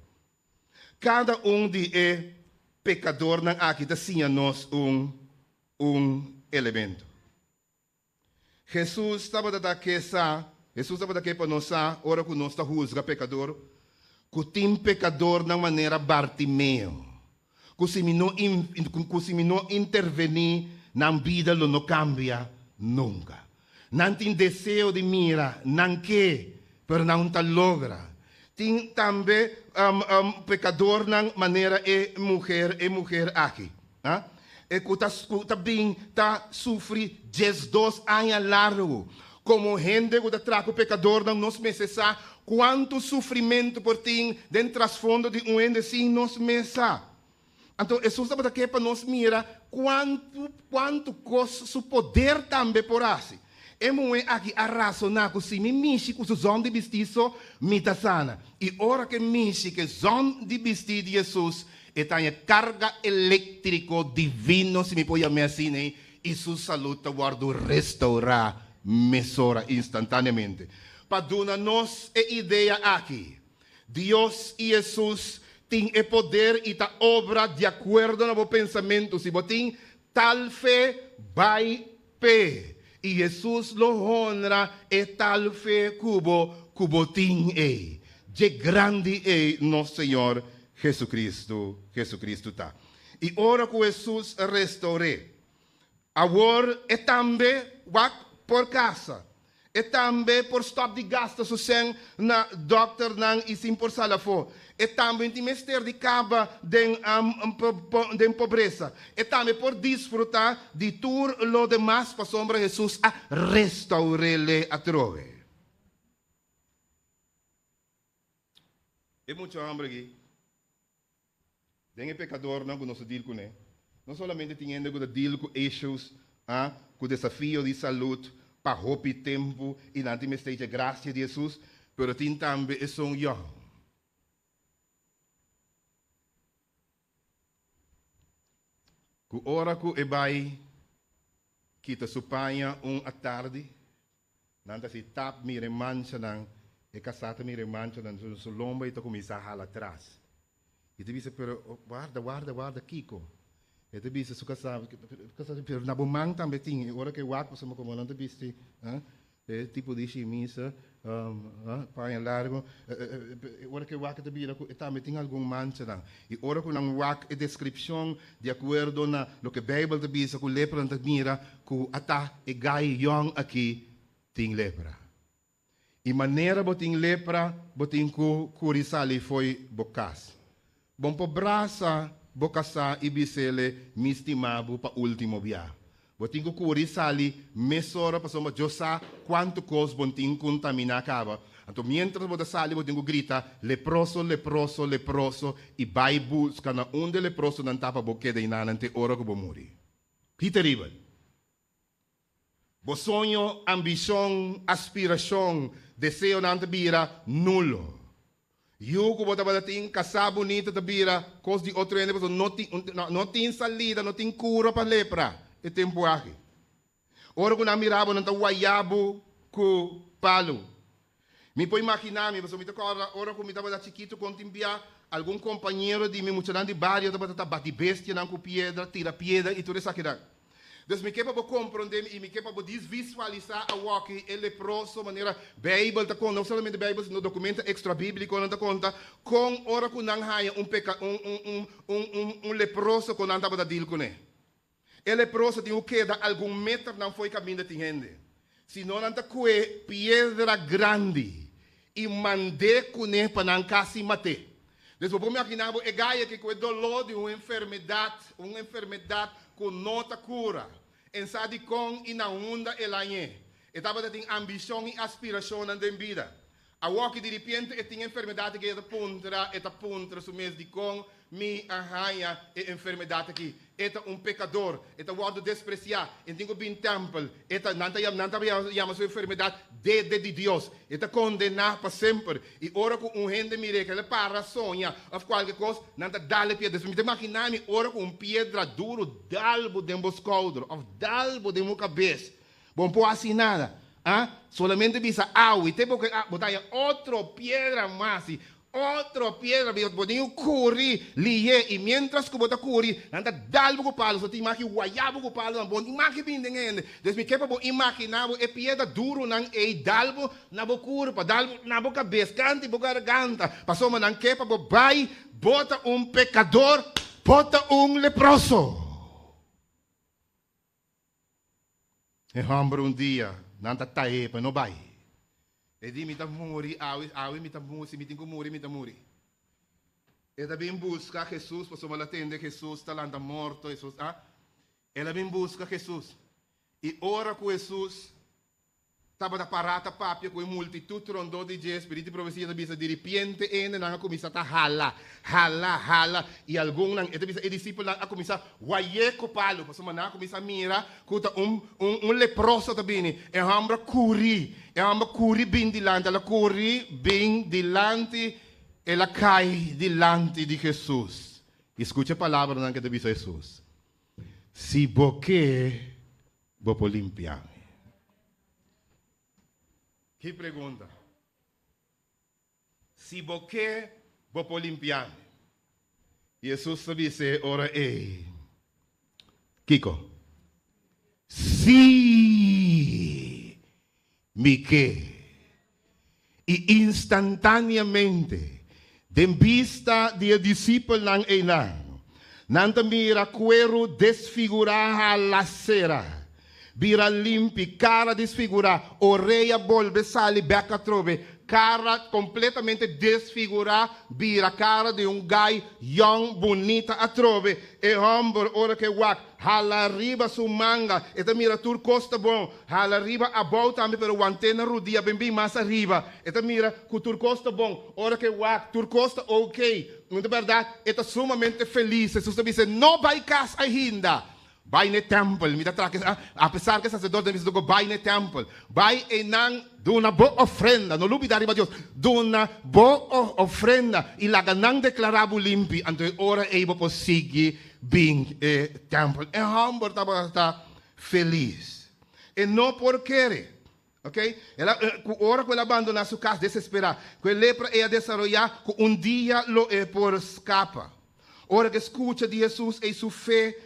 Cada de é pecador ng aqui, tinha nos elemento. Jesus estava daqui para nós, ora que nós está juzga pecador, que tem pecador na maneira Bartimeu, que se não intervenir na vida, não cambia nunca. Não tem desejo de mira, não quer, mas não está logra. Tem também pecador na maneira mulher aqui. E que está sofre 12 anos largo. Como gente que está pecador não nos meses, quanto sofrimento por ti dentro do trasfondo de ende sim nos meses. Então, Jesus está aqui para nos mirar quanto costa o poder também por assim. E moe aqui a razonar que se me mishi com o zon de vestido mita sana. E ora que mishi que zon de vestido de Jesus e tem carga elétrico divino se me põe a assim e sua saúde guardo restaurar mesora instantaneamente. Para dar-nos a ideia aqui, Deus e Jesus têm o poder e a obra de acordo com o pensamento. Se você tal fé, vai pé. E Jesus lo honra e tal fé cubo tem é. De grande é nosso Senhor Jesus Cristo tá. E ora que Jesus restaure. Agora é também por casa. E também por stop de gasto so sen na doctor nang isim por salafo. E também tem mestre de caba den pobreza. E também por desfrutar de tur lo demás para sombra Jesus a restaurele a trove. E muito hambre aqui. Den pecador não conosco deal com ele. Não somente tendo que deal com issues, com desafio de saúde, para roupa e tempo, e não tem mestre de graça de Jesus, mas tem também é som young. Que hora que vai kita supanha à tarde, nanta se tap mire mancha nang e casata mire mancha nang so lomba ito começa a ralar atrás. E te disse pero guarda Kiko. E te disse su casata pero na bomang também tinha, hora que wak sa mo como não te disse, tipo de chimisa, panha largo, hora que wak te bira também tinha algum mancha nang. E hora que nang wak descrição de acordo na lo que Bible te diz, que lepra te mira, que ata e gai young aqui tem lepra. E maneira botin lepra, botin ku kurisali foi bocas. Bom po brasa bocasa ibisele mistimabu pa último bia. Botin ku kurisali mesora pa soma josa quanto cos botin contamina acaba. Então, mientras você sale, você grita, leproso, leproso, leproso, e vai buscar na onde leproso não tapa boque de inanante hora que vou morrer. Que terrível. Bo sonho, ambição, aspiração, desejo não te vira nulo. Eu que você vai ter casa bonita te vira, coisa de outro ende, não tem salida, não tem cura para lepra. É tempo aqui. Ora que não mirava, não está guaiabo com palo. Me pode imaginar, me você me toca ora que me estava chiquito, quando tinha algum companheiro de mim, muito de barrio, estava bate bestia, não com pedra, tira pedra e tudo isso aqui. Dus me quepa compreender e me quepa desvisualizar a walk e leproso maneira Bible tá com não somente Bible no documento extra bíblico não tá conta com ora que não há leproso que não tava da deal com ele. E leproso tem o que da algum metro não foi caminho de gente. Se não anda com pedra grande e mandei com ele para não casi mate. Dus vou me imaginar é gaia que com o dolor de uma enfermidade com nota cura. En sadi com e na onda elanhe. Estava de ambição e aspiração na vida. A walk de repente e tem enfermidade que eta puntra su mês de com mi arranha e enfermidade aqui. Eta pecador, eta wado despreciar, e tenho bem temple, eta nanta yama sua enfermidade de Deus, eta condenar para sempre. E ora com gente mire que ele para sonha, of qualquer coisa, nanta dale piedra. Me imaginar me ora com pedra duro, dalbo de emboscador, of dalbo de cabeça. Bom, por assim nada. solamente bisa agua, y te botaya otra piedra más, otra piedra, botinho curi, liye, y mientras que bota curi, nanta dalbo ko palo, so ti maki guayabo ko palo, bon imaki bindengende, des mi kepa bo imaginabo e piedra duro nang dalbo na bo curpa, dalbo na bo cabeça, canti bo garganta, passou man nang kepa bo bai, bota pecador, bota leproso. E hambro dia, nanta tae pa no bai. E di mita muri, awi mita musi, miting kumuri, mita muri. E da bin busca Jesus, passou mal atende Jesus, talanta morto, Jesus, Ela bin busca Jesus. E ora com Jesus, tava da parata papia com multitud rondou de Jesus, espírito profecia da bisa de repente ene nanga começa a hala e algum nang eta bisa e discípulo a começa waye ko palo, passou mana começa mira kuta leproso tabini e hambra curi bin dilante la curi bin dilante e la cai dilante di Jesus. Escute a palavra nang que bisa Jesus. Si boque bopo limpiar. Que pergunta? Se você vou limpar, Jesus disse, ora Kiko, se me quer, e instantaneamente, de vista de discípulo não mira quero desfigurar a lacera. Vira limpi, cara desfigurar, orelha volve, sale, beca trove, cara completamente desfigurar, vira cara de gai young, bonita a trove, e ombro, ora que wak, hala riba su manga, e ta mira tur costa bom, hala riba a volta também, pero antena rudia, bem mais arriba, e ta mira cu tur costa bom, ora que wak, tur costa ok, não é verdade, e ta sumamente feliz, Jesus diz, não vai casa ainda. Vai no templo, apesar que o sacerdote diz que vai no templo, vai e não de uma boa ofrenda, não lube arriba Deus, de uma boa ofrenda e lá não declarava limpo, então ora ele pode seguir bem o templo. E Hamburg estava feliz, e não por querer. Ok? Ela, ora que ela abandona sua casa desesperada, que lepra ia desenvolver, que dia lo é por escapa. Ora que escuta de Jesus e sua fé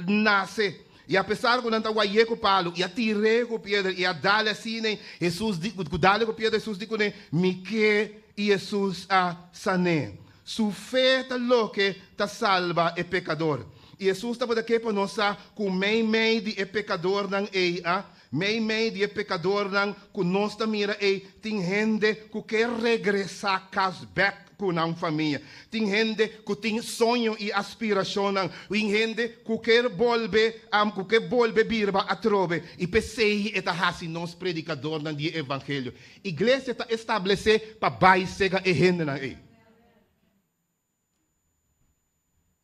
nasce. E apesar que não está guaiê com palo, e atirei com pedra, e a dar assim, Jesus, dá-lhe com pedra, Jesus diz, me que Jesus a sané. Su fé está louca, está salva é pecador. E Jesus estava daqui para nós, com meio de pecador, não é, meio de pecador, não, com nós também, tem gente que quer regressar casa back com a família. Tem gente que tem sonho e aspiração, tem gente que quer volver birba a trove, e pensei eta hasi nós predicador do evangelho. Igreja está estabelecer para baixar e gente não é.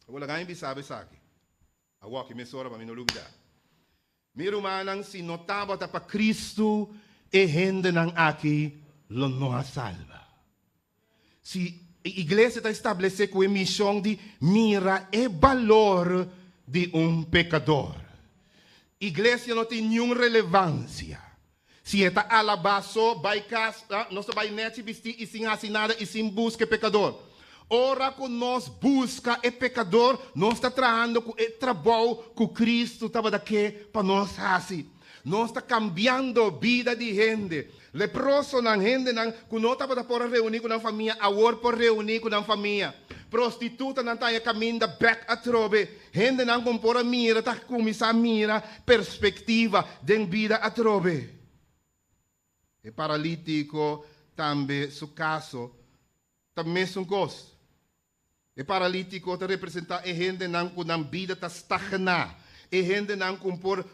Wala ganyan bisabi sa akin. Awaki, may sora pa, minulugda. Miro manang sinotaba ta pa Kristo e hende ng aki lonoa salva. Si iglesia ta establece com a missão de mira e valor de pecador. Iglesia não tem nenhuma relevância. Se está alabaço, vai casa, não vai net vestir e sem assinada e sem busca pecador. Ora que nós busca é pecador, nós está trabalhando com o trabalho que Cristo estava daqui para nós assim. Nós está cambiando a vida de gente. Leproso na gente que não estava para reunir com a família, agora por reunir com a família. Prostituta não está caminhando back a trove. Gente não compora mira, está começar a mira perspectiva de vida a trove. E paralítico também, seu caso, também é um coisa. E paralítico está representar a gente que na vida está estagna. E gente não compor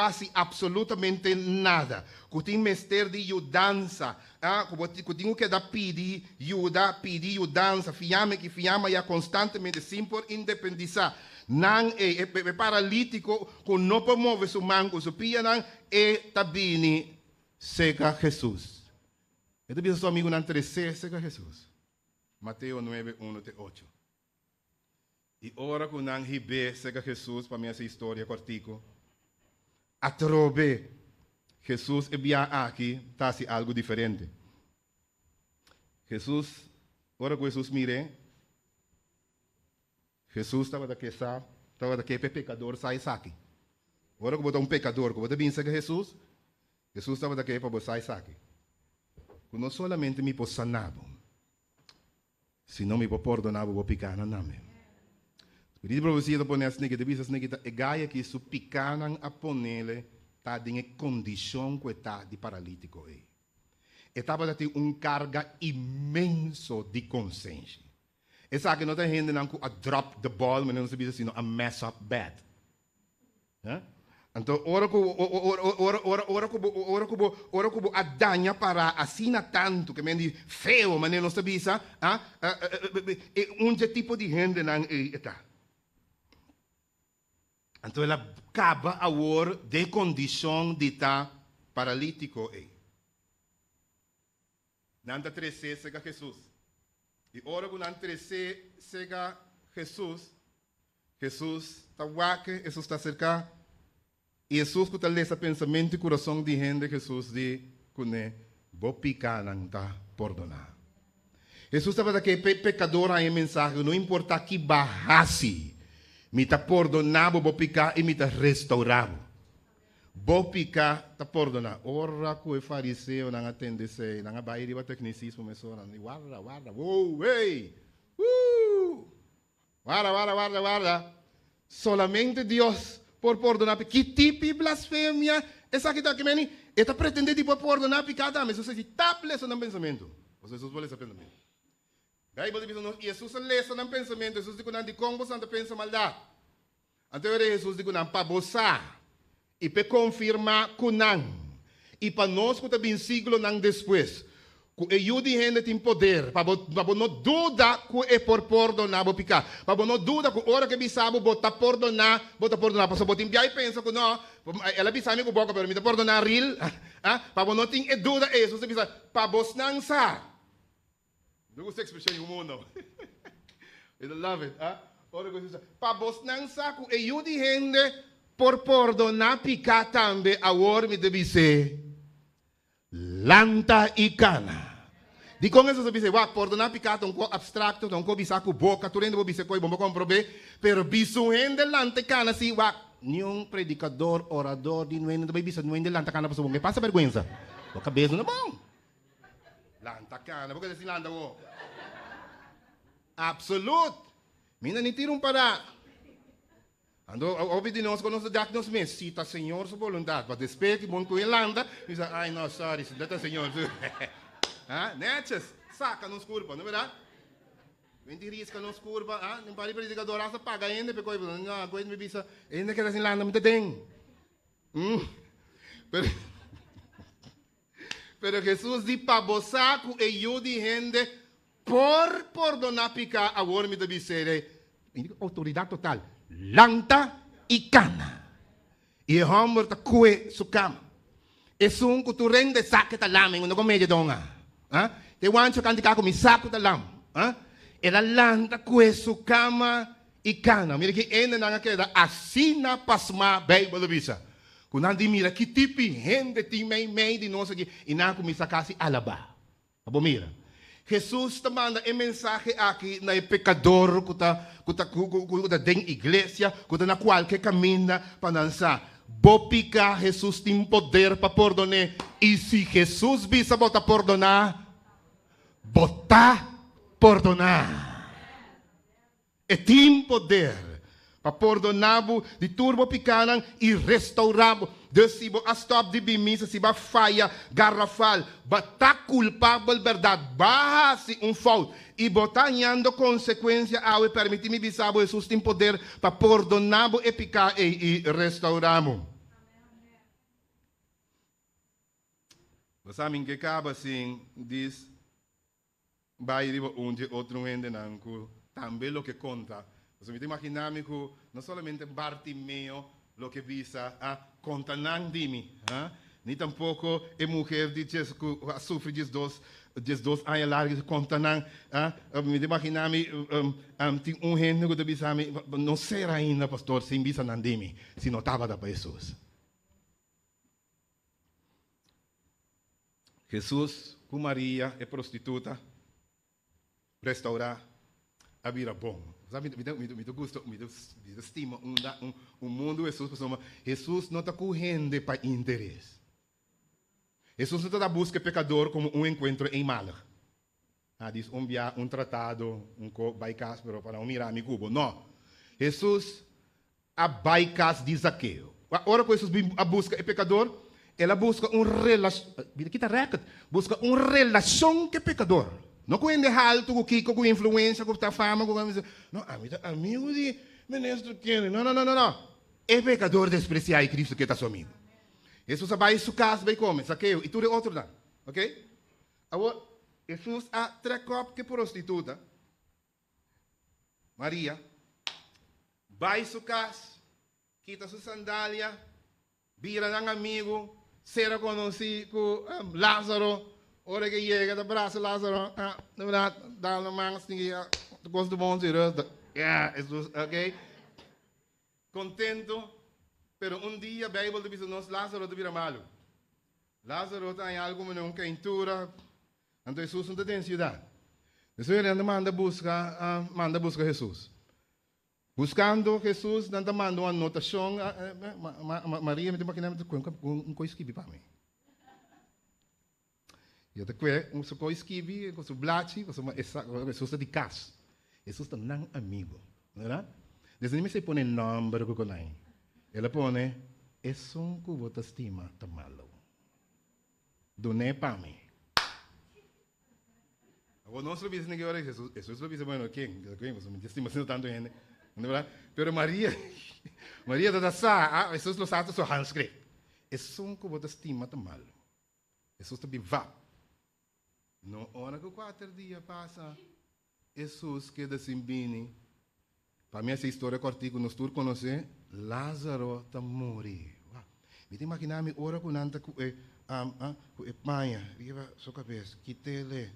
assim absolutamente nada. Que tem mestre de ajudança. Que tem que dar pedir ajudança. Fiama e constantemente sem por independizar. Não é paralítico que não pode mover seu manco, sua pia não é tabini seca Jesus. E também seu amigo não terceiro seca Jesus. Mateus 9, 1-8. E ora que não ribe seca Jesus, para mim essa história cortico. Atrobe, Jesus envia aqui, está assim algo diferente. Jesus, ora que Jesus mire, Jesus estava daquele pecador, sai aqui. Ora que botar um pecador, que botar bem que Jesus estava daquele para sair aqui. Não solamente me posso sanar, se não me posso perdonar, vou picar na nome. Por isso, profecia da ponessa que devia ser que gaia que su picanan a ponele tá em condição que está de paralítico aí. Estava a ter carga imenso de consciência. Essa que não está rendendo a drop the ball, mas não se diz assim, a mess up bad. Então, ora que a danha para assim tanto que me feio, mas não se diz, tipo de gente não está. Então, ela acaba a hora de condição de estar paralítico aí. Nanda 13 chega Jesus. E ora que nanda 13 chega Jesus está aqui, Jesus está cerca. E Jesus que está lendo esse pensamento e coração de gente, Jesus diz que vou picar não está perdonar. Jesus estava daquele pecador aí mensagem, não importa que barrasse. Me está perdonado, vou picar e me está restaurado. Vou picar, está perdonado. Ora que o fariseu não atende se, não vai ir para tecnicismo, mas ora, guarda, ei, guarda. Solamente Deus por perdonar. Que tipo de blasfêmia? Essa que está aqui, meni, está pretendendo tipo perdonar picada, mas você está preso no pensamento. Jesus vai ler esse pensamento. Jesus lesa no pensamento, Jesus diz que como você pensa maldade. Então Jesus diz que para você e para confirmar que não. E para nós que também siglo não depois. Que ajuda a gente tem poder, para não dúvida que é por perdonar, vou picar. Para não dúvida que a hora que bisabo botar perdonar, para botar enviar e pensa que não, ela bisame que boca para me perdonar real, para não ter dúvida, Jesus diz para você não sabe. Não gosto da expressão em mundo. I love it. Para você não sabe que ajuda a gente por perdonar picar também, a hora me deve ser lanta e cana. Di com isso você diz, perdonar picar um pouco abstrato, um pouco bisa com boca, tu rende bisa coi, bom comprovar, pero bisu rende lanta e cana se nenhum predicador, orador, de não é bisa não rende lanta cana para que passa vergonha. O cabeça não é bom. Lanta cana, porque assim lanta o. Absoluto. Mina ni tira para. Ando, ouvi de nós, quando nós damos mesmo, cita Senhor sua vontade, para despedir que bom com ele anda, diz, ai, não, sorry, se dá Senhor. Netes, saca nos curva, não é verdade? Vem de risca nos curva, não pare para dizer que adorar, paga ainda, porque não, coisa me bisa, ainda que assim lá, não me tem. Pero Jesus diz para você que ajuda a gente por perdonar picar a hora me deve ser autoridade total. Lanta e cana. E o homem está com sua cama. E um que tu rende saco da lama, não comedia donga. Te wancho candicar com saco da lama. Ela lanta com sua cama e cana. Mira que ainda não queda assim na pasma bem bolivisa. Quando andi mira que tipo de gente tem meio de nós aqui e não começa a casa alaba. Abo mira. Jesus está mandando a mensagem aqui na pecador que está dentro da igreja, que está na qualquer caminho para dançar. Bopica, Jesus tem poder para perdonar. E se Jesus visa botar perdonar, botar perdonar. E tem poder para perdonar de turbo picanan e restaurar. Se você stop de bimisa, se você falha garrafal, você culpável verdade, barra-se falta e botar ganhando consequência ao permitir-me bisabo Jesus tem poder para perdonar e picar e restaurar. Você sabe que acaba assim, diz, vai ir onde outro ende não, também o que conta. Você me imagina que não somente Bartimeo lo que visa conta não de mim, nem tampouco a mulher de Jesus que sofre de dois anos largos conta não, me imagina tem gente que visa não será ainda pastor sem visa não de mim, se não estava da Jesus. Jesus com Maria é prostituta, restaurar a vida bom. Sabe, me gusta, me estima um mundo Jesus não está correndo para interesse. Jesus não está buscando pecador como um encontro em Malach. Diz um tratado, baicas, para não mirar mi cubo. Não. Jesus a baicas de Zaqueu. Agora que Jesus busca o pecador, ela busca relação, busca relação com o pecador. Não com alto, com Kiko, com influência, com a fama, com não, amigo de ministro que não. É pecador despreciar Cristo que está seu amigo. Jesus vai su casa, vai comer, Zaqueu, e tudo é outro não, ok? Agora, Jesus a trecop que prostituta, Maria, vai su casa, quita sua sandália, vira um amigo, será conhecido com Lázaro, hora que chega, da braço Lázaro, na verdade, dá uma mão assim, gosto bom de Jesus, ok? Contento. Pero dia a Bíblia diz que Lázaro vira malo. Lázaro está em algo como uma quentura. Então Jesus não tem cidade. Então ele manda buscar Jesus. Buscando Jesus, não manda uma anotação. Maria me tem uma coisa escrevi para mim. E até que uma coisa escrevi, com o blate, com Jesus de casa. Jesus está não amigo. Não é? Desde que se põe nome que conhece. Ela põe, é um que você estima, tá malo. Doné para mim. Agora, não se lo diz ninguém agora, Jesus lo diz, bueno, quem? Você me estima sendo tanto gente. Não é? Pero Maria está sa, Jesus lo sabe sua handskrift. É um que você estima, tá malo. Jesus está vivo. Não, hora que 4 dias passa, Jesus queda sem bini. Para mim, essa história cortica, nós todos conhecemos, Lázaro está morrendo. Me imaginar-me, ora com nanta com a panha, viva sua cabeça, quitele,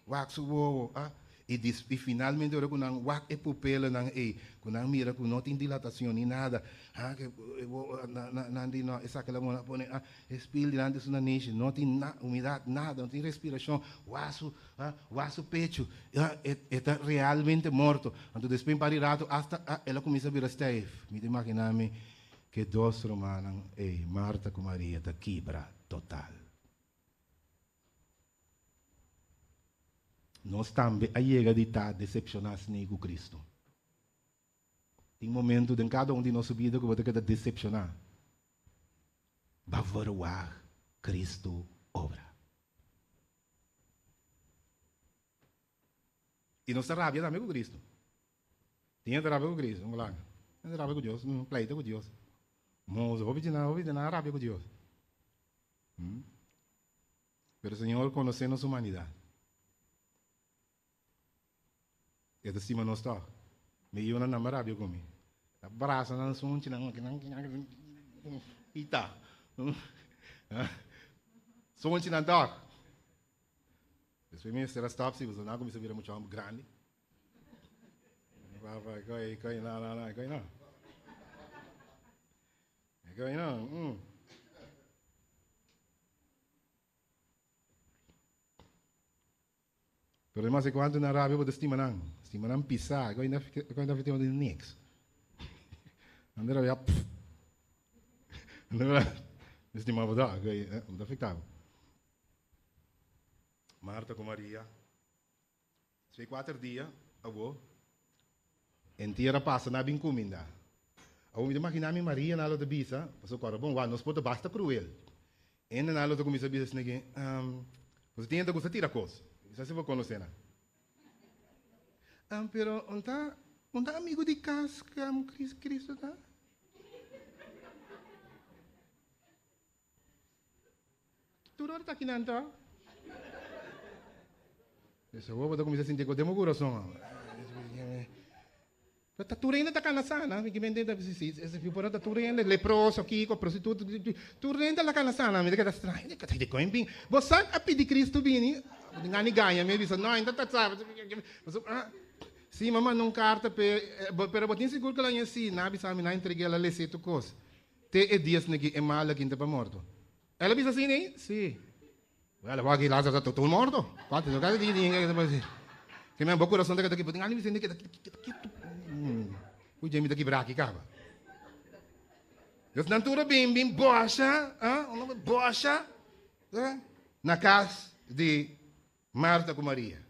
wax o ovo, e finalmente ora com nang wax e pupila nang com nang mira com não tem dilatação nem nada, que nandi não, essa aquela mona põe espírito nandi sua niche, não tem umidade nada, não tem respiração, wasu pecho, está realmente morto. Então depois para rato hasta ela começa a virar stave. Me imaginar-me que 2 romanas, Marta com Maria, está quebra total. Nós também a chega de estar decepcionados com Cristo. Tem momento em cada um de nossa vida que vai ter que decepcionar. Vai ver Cristo obra. E nossa rabia também com Cristo. Tinha rabia com Cristo, vamos lá. Tinha rabia com Deus, não pleita com Deus. Mas ouve de nada rabia com Deus. Mas o Senhor conhece nossa humanidade. E da cima não está. Meio na rabia comigo. Abraça na sonte, e tá. Sonte na dor. Depois me será stop se você não começa a virar muito grande. Vai, não. Pero mas quando na rabia você estima não pisar, ainda fica onde next. Andar a andar estimava da, ainda ficava. Marta com Maria, 4 dias, avô, inteira passa na bem comida. Eu me imaginava Maria na lata bisa, passou agora bom, nós podemos basta cruel. E na lata começa a bisa assim, você tem que gostar de tirar coisa. Isso você vai conhecer, né? Pero não tá amigo de casa que Cristo tá? Tu não está aqui não tá? Essa roupa começa a sentir que eu tenho coração. Tu ainda está canasana, que me entende esse filho por tu ainda leproso aqui com prostituta, tu ainda lá canasana, me diga estranho, que tá de coimbim. Você a pedir Cristo vini, ninguém ganha, me diz não, ainda tá sabe. Sim, mamãe não carta pero botin seguro que ela ia assim, nabi sabe não entreguei ela leceto coisa. Te dias negi é mal aqui para morto. Ela disse assim, né? Sim. Ela vai aqui lá, está todo morto. Quanto eu quero dizer, que meu coração daqui daqui, ali me sente que daqui, o Jamie daqui braque acaba. Eu não estou bem bocha, bocha, na casa de Marta com Maria.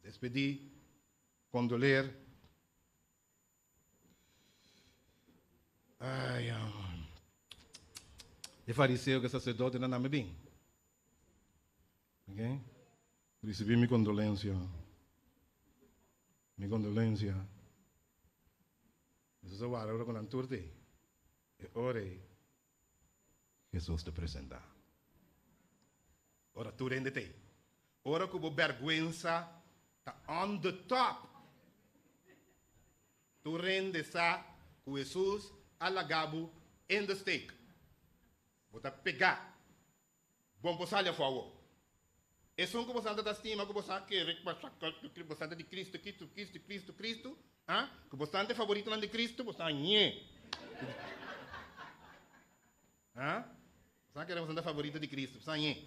Despedi, condoler. Ai, de fariseu que sacerdote não me bem. Ok? Recebi minha condolência. Minha condolência. Jesus agora ora com a turte. E ore. Jesus te apresenta. Ora tu rende-te. Ora com vergüenza tá on the top. Tu rende-sa com Jesus alagabo in the stake. Bota pegar. Bom possalha fogo. E são que você anda da estima, que você quer, que você anda de Cristo, ah? Que você anda favorito de Cristo, você anda nhê. Ah? Você quer você anda favorito de Cristo, você anda nhê.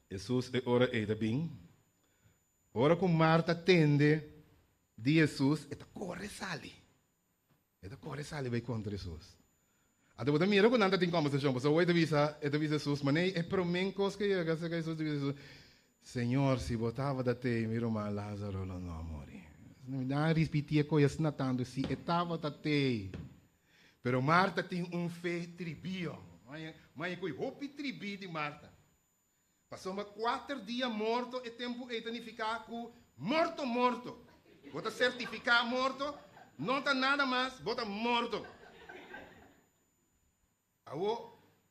Jesus é ora é bem. Ora com Marta tende de Jesus, eta corre sali. Eta corre sali vai contra Jesus. Até você mira quando anda tem conversação, você vai avisa Jesus, mas é promencos que chega, se Jesus diz, Senhor, se botava da te, meu irmão Lázaro não morre. Não repetia coisas na tanto se estava da te. Pero Marta tem fé tribio, mas coi hopi tribi de Marta. Passou 4 dias morto e tempo etanificar com morto. Bota certificar morto, não tá nada mais, bota morto.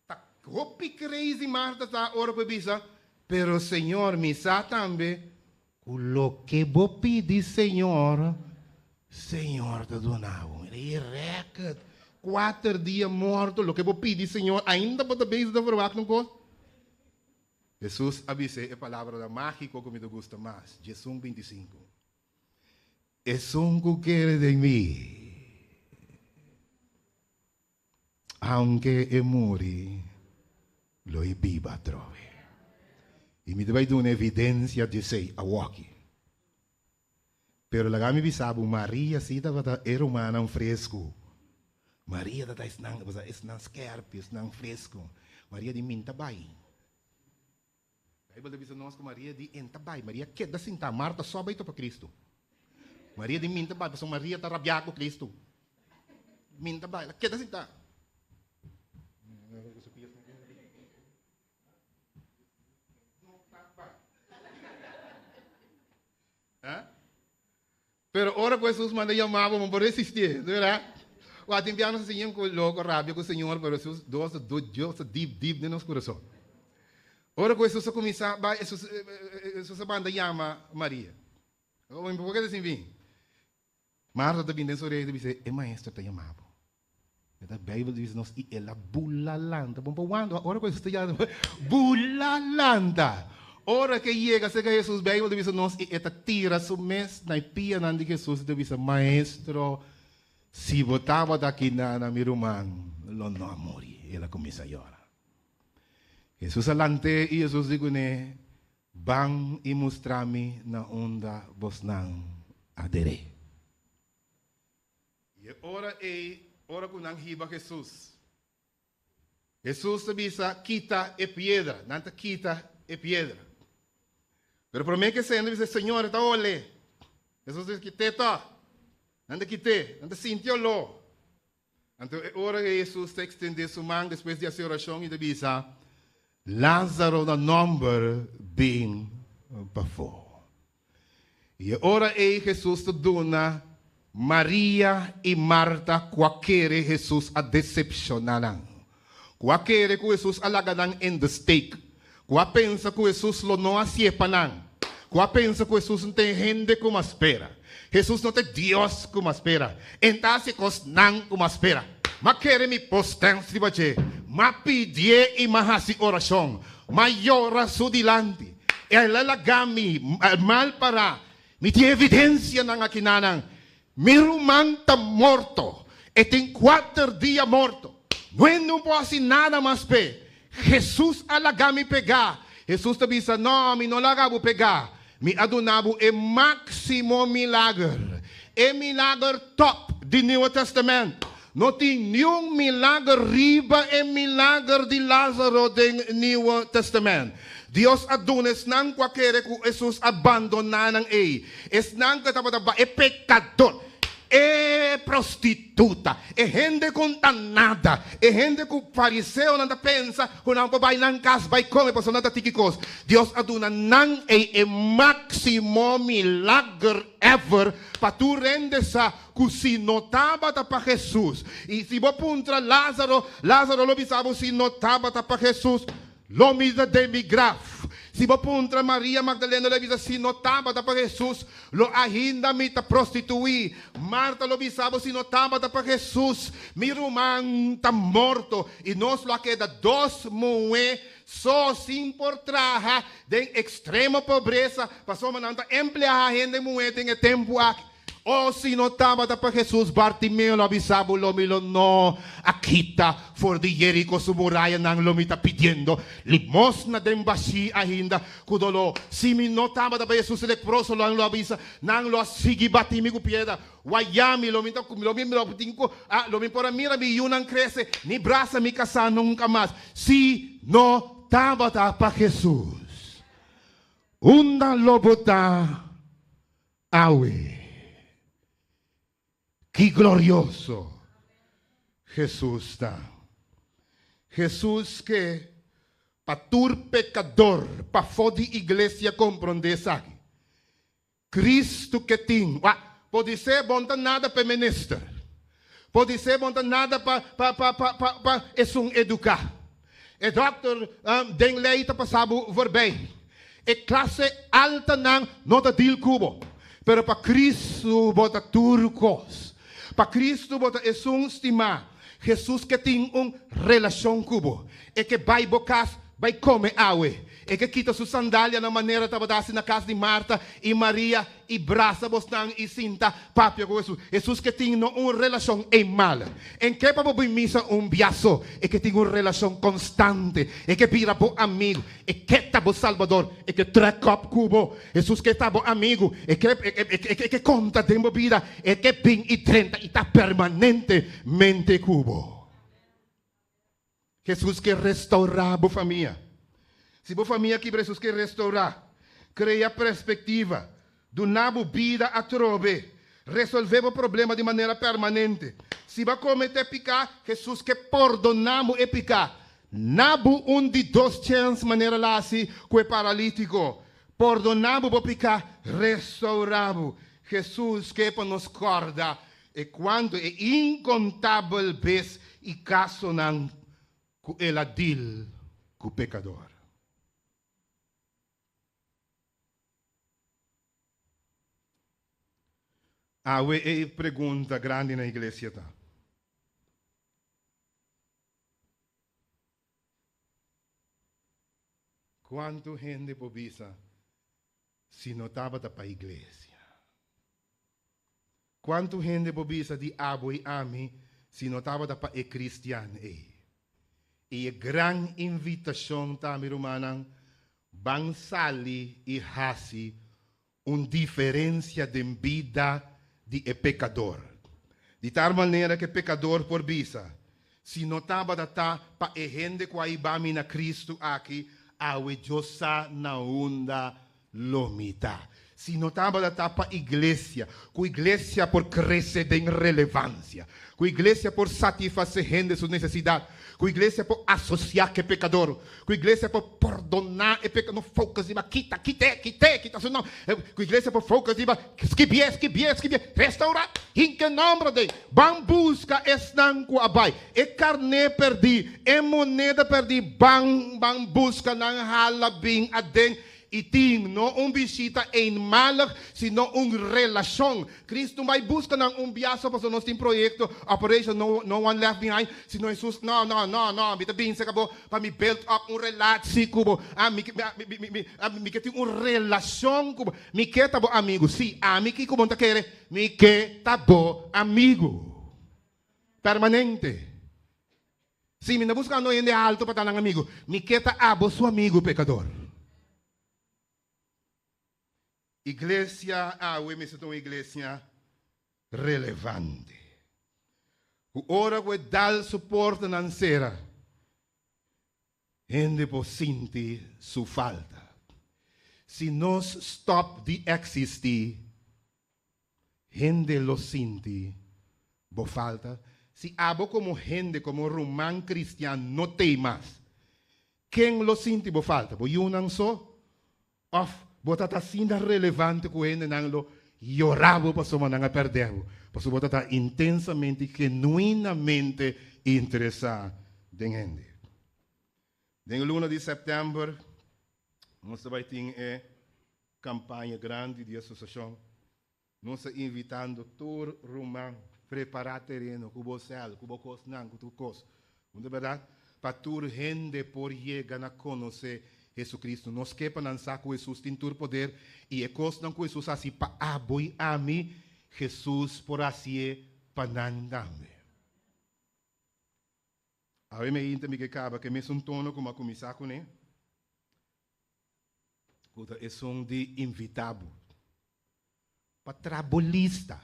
Tá hopi crazy Marta tá ora bebisa, pero Senhor me sa também, o que vou pedir Senhor te donava. Ele record 4 dias morto, o que vou pedir Senhor, ainda bota beijo da verwacht não coisa. Jesus avise a palavra da mágico que me gusta mais, Jesus 25. Es un que quiere de mí. Aunque e muri, lo viva trove. E mi deve una evidenza di sei a walkie. Pero la gami bisabu Maria sita vata era umana un fresco. Maria data isnang scherpi, isnang fresco. Maria di minta bai. Bible da bisa nós com Maria di enta bai. Maria que da sinta Marta só baito para Cristo. Maria di minta bai, porque Maria tá rabiar com Cristo. Minta bai, que da sinta. Pero ora que Jesus manda chamava para resistir, não é? O atimpiano se tinha com louco, rabia com o Senhor, pero Jesus Deus deep no nosso coração. Ora que Jesus começa, Jesus manda chama Maria. Por que assim vem? Marta também tem sorriso e diz, é maestro te chamava. A Bíblia diz nós e ela bulalanda. Bom, ora que Jesus está bulalanda. Ora que chega, se Jesus, Bíblia diz nós e ela tira su mes na pia de Jesus diz maestro, se botava daqui na meu irmão, lo não amori. Ela começa a chorar. Jesus alante e Jesus digo ne, bang e mostrar-me na onda vos não adere. E ora que não riba Jesus. Jesus sabia quita e pedra, nanta quita e pedra. Pero para mim que sendo diz Senhor, está olhe. Jesus diz que tá. Nanta quite, nanta sintió lo. Então ora que Jesus te estende sua mão depois de a oração e diz Lázaro na number bem before. E ora Jesus te dona Maria e Marta qualquer Jesus a decepcionaram. Qualquer que Jesus alagaram in the stake. Qua pensa que Jesus lo não aciepanang. Qua pensa que Jesus não tem gente como espera. Jesus não tem Deus como espera. Então se cosnan como espera. Mas quer me postar se bache. Mas pedir e mahasi oração. Maior sudilante. E ela gami mal para. Me tem evidência ng akinanang. Mirumang ta morto. E tem 4 dias morto. Não pode nada mais pe. Jesus alaga me pegar. Jesus te disse, não, me não alaga vou pegar. Me adunabo é máximo milagre. É milagre top do Novo Testamento. Não tem nenhum milagre riba é milagre de Lázaro do Novo Testamento. Deus adunes nang qualquer que Jesus abandonar nang nang kataba é pecador. É prostituta, é gente contaminada, é gente que fariseu não pensa, que não vai na casa, vai comer, porque não está tikikos. Deus aduna não é máximo milagre ever, para tu render-se que se notava para Jesus. E se você puntra Lázaro lo bisabo se notava para Jesus, lo misa de migraf. Se você puntra Maria Magdalena lo bisa se notava para Jesus, lo ainda me ta prostituir. Marta lo bisabo se notava para Jesus, mi irmão tá morto e nós lo queda 2 moe só se importar de extrema pobreza, passou mananta emplear a gente moe tem tempo aqui. Oh, se notava para Jesus, Bartimeu lo avisaba, lo milo no, akita, for de Jericho su muralla nang lomita pidiendo, limosna den basi ainda, kudolo, si mi notava para Jesus, leproso lo avisa, nang lo asigi batimi ku pieda, wayami, lo mi por mira mi yunang crece, ni brasa mi casa nunca más, si notava para Jesus, una lobota, awe. Que glorioso Jesus está. Jesus que para tur pecador, para foder igreja compreender aqui. Cristo que tem, pode ser bom nada para minister. Pode ser bom nada para educar. E doctor den leita passado voorbij. E classe alta não nota dil cubo. Pero para Cristo bota turcos. Para Cristo bota é estima. Jesus que tem relação cubo. E que vai bocar, vai comer água. E que quita sua sandália na maneira que estava na casa de Marta e Maria e braça bostang e cinta papia com Jesus. Jesus que tem uma relação em mal. Em que para boi missa biaço. E que tem uma relação constante. E que vira bom amigo. E que está bom Salvador. E que treca up cubo. Jesus que está bom amigo. E que conta de vida. E que bem e 30 e está permanentemente cubo. Jesus que restaura a família. Se a família que Jesus quer restaurar, cria perspectiva, do nabo vida a trove, resolver o problema de maneira permanente. Se vai cometer pecar, Jesus quer perdonamos e pecar. Nabo de 2 chances maneira lá assim, que é paralítico. Perdonamos o pecar, restauramos. Jesus quer para nos corda, e quando é incontável vez e caso não, que ele adil, com o pecador. A pergunta grande na igreja tá. Quanto gente pobisa se notava para a igreja? Quanto gente pobisa de abo e ami se notava para a cristiano? E a grande invitação tá, meu irmão, bansali e hasi diferença de vida de pecador. De tal maneira que pecador por bisa, se notava data pa gente que aí bami na Cristo aqui, awe josa na onda lomita. Se notava data pa igreja, que igreja por crescer em relevância, que igreja por satisfazer gente suas necessidades, que igreja por associar que pecador, que igreja por perdonar e pecador, não focus iba quita, não, que igreja por focus iba esquibie, restaurar, em que nome de, bang busca estanco abai, e carne perdi, e moneda perdi, bang busca nang halabing aden, e tem não visita em mal, sino relação. Cristo vai buscar um biaço para nós tem projeto Operation no One Left Behind. Sino Jesus não, me bem se acabou para me build up relação cubo. Me que tem relação cubo. Me que tá bom amigo. Sim, me que como tá querer. Me que tá bom amigo. permanente. Se me buscando em alto para estar amigo, me queta abo seu amigo pecador. Igreja, we me uma igreja relevante. O ora que dá suporte na sera, gente por sentir sua falta. Se nós stop de existir, gente lo sente, bo falta. Se abo como gente, como romano cristiano, não tem mais. Quem lo sente, bo falta? Bo yunang so? Of, bo tata sinda relevante com ele, nang lo llorabo para soma nang perderbo. Porque bo tata intensamente, genuinamente interessado em gente. Den 1 de setembro, nós vai ter campanha grande de associação. Nós estamos invitando todo romano preparar terreno, cubo céu, cubo cosnan, cubo cos. Não é verdade? Para toda gente por chegar a conhecer Jesus Cristo. Nós queremos lançar com Jesus tem todo poder e é coisa com Jesus assim para aboi a mim Jesus por assim para nandame. A mim me inta me que acaba que me são tono como a começar com ele. Kuda é som de invitado para trabalhista.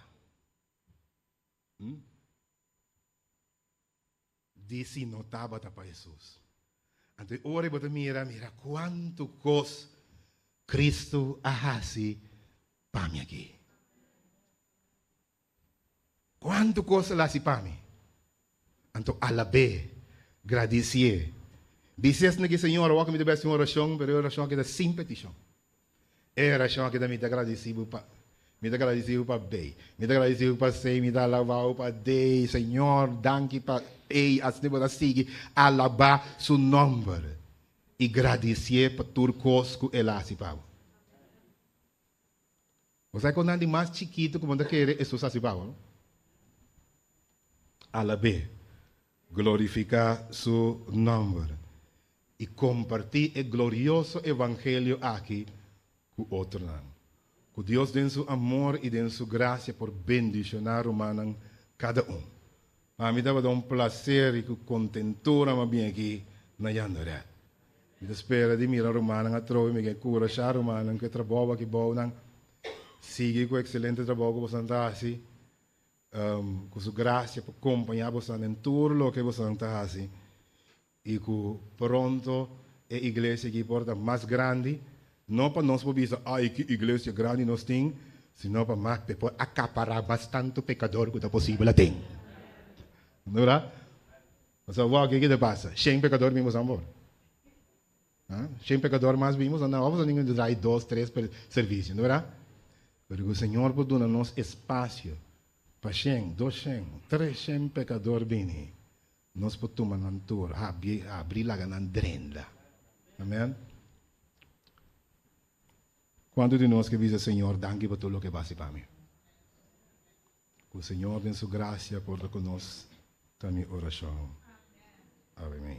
Disse notava para Jesus. Então, ora bota mira quanto cos Cristo ahasi para mim aqui. Quanto cos lá se para mim. Então, alabe, agradecer. Disse que Senhor, eu que me deu essa oração, mas a oração que dá simpatização. É a oração que dá me agradecido para me agradecido para bem, me agradecido para ser, me dá lavado para Deus, Senhor, danke para ei, assim para seguir, alabar seu nome e agradecer por tudo que ele faz para você. Quando anda mais chiquito como anda querer, isso faz para você. Alabar, glorificar seu nome e compartilhar o glorioso evangelho aqui com outro lado. Que Deus dê seu amor e dê sua graça por bendicionar humanos cada um. A mim dá prazer e contentura mas bem aqui na Yandaret. E espero de mirar humanos a trocar me cura char humanos que trabalham aqui bom siga com excelente trabalho que você está assim, com sua graça para acompanhar você em tudo o que você está assim e que pronto a igreja que porta mais grande. Não para nós poder que igreja grande nós temos, senão para mais para acaparar bastante pecador que é possível ter. Não é verdade? Mas o que passa? 100 pecadores vimos amor. 100 pecadores mais vimos, não vamos ninguém dizer 2, 3 serviços, não é verdade? Porque o Senhor pode dar nos espaço para 100, 200, 300 pecadores virem. Nós podemos tomar na tour, abrir lá na drenda. Amém? Quando de nós que diz Senhor, danke por tudo o que passa para mim. Que o Senhor tem sua graça por conosco também oração. Amém.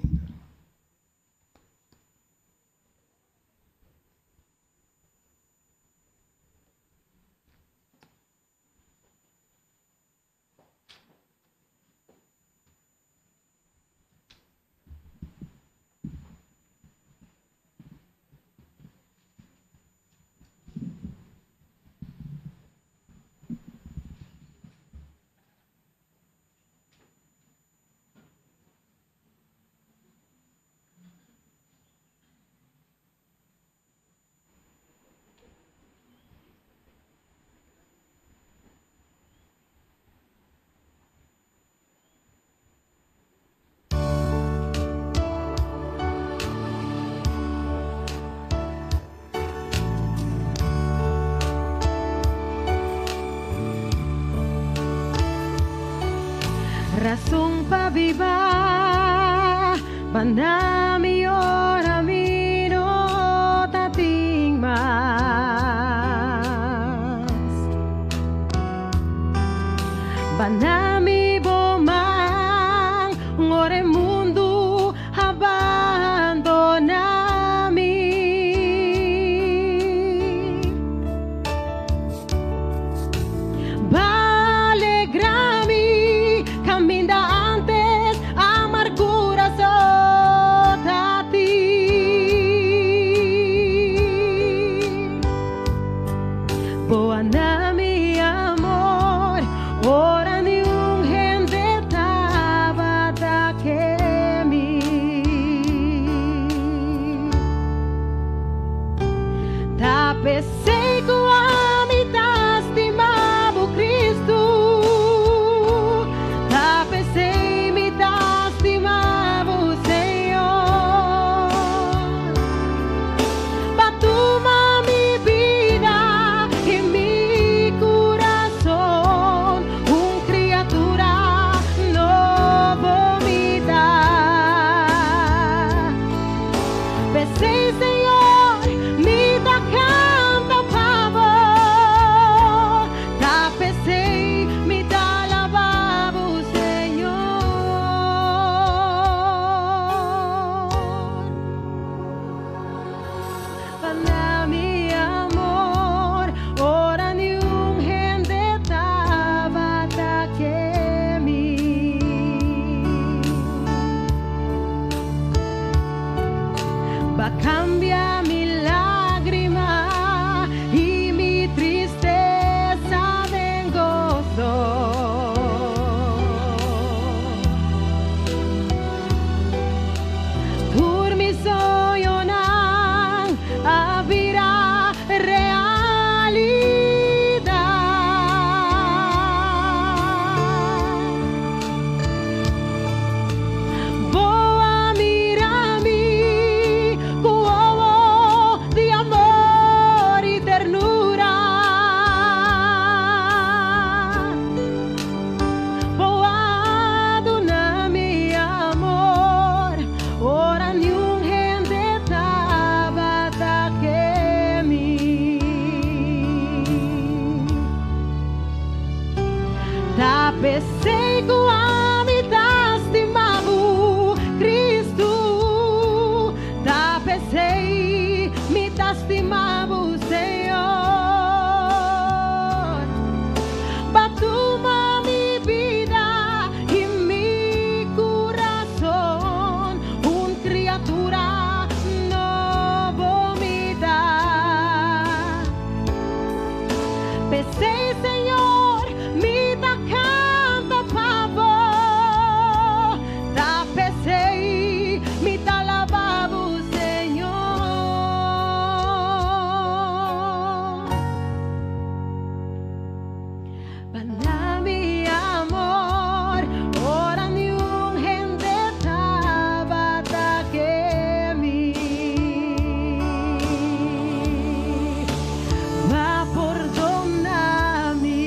Razón pa' vivar, bandami ora mi no tating mas. Bandami bomang, ngore mundo abandonami. Vale grami, caminda va cambia mi lágrima y mi tristeza en gozo. Tapesei com a mitad mabu Cristo, tapesei mitad mabu Senhor, batuma mi vida y mi corazón, un criatura novo me dá. Pesei, Senhor, me dá canta pavor, da pesei, me dá lavabo, Senhor. Para mi amor, ora nenhum gente tabata que me va perdonami,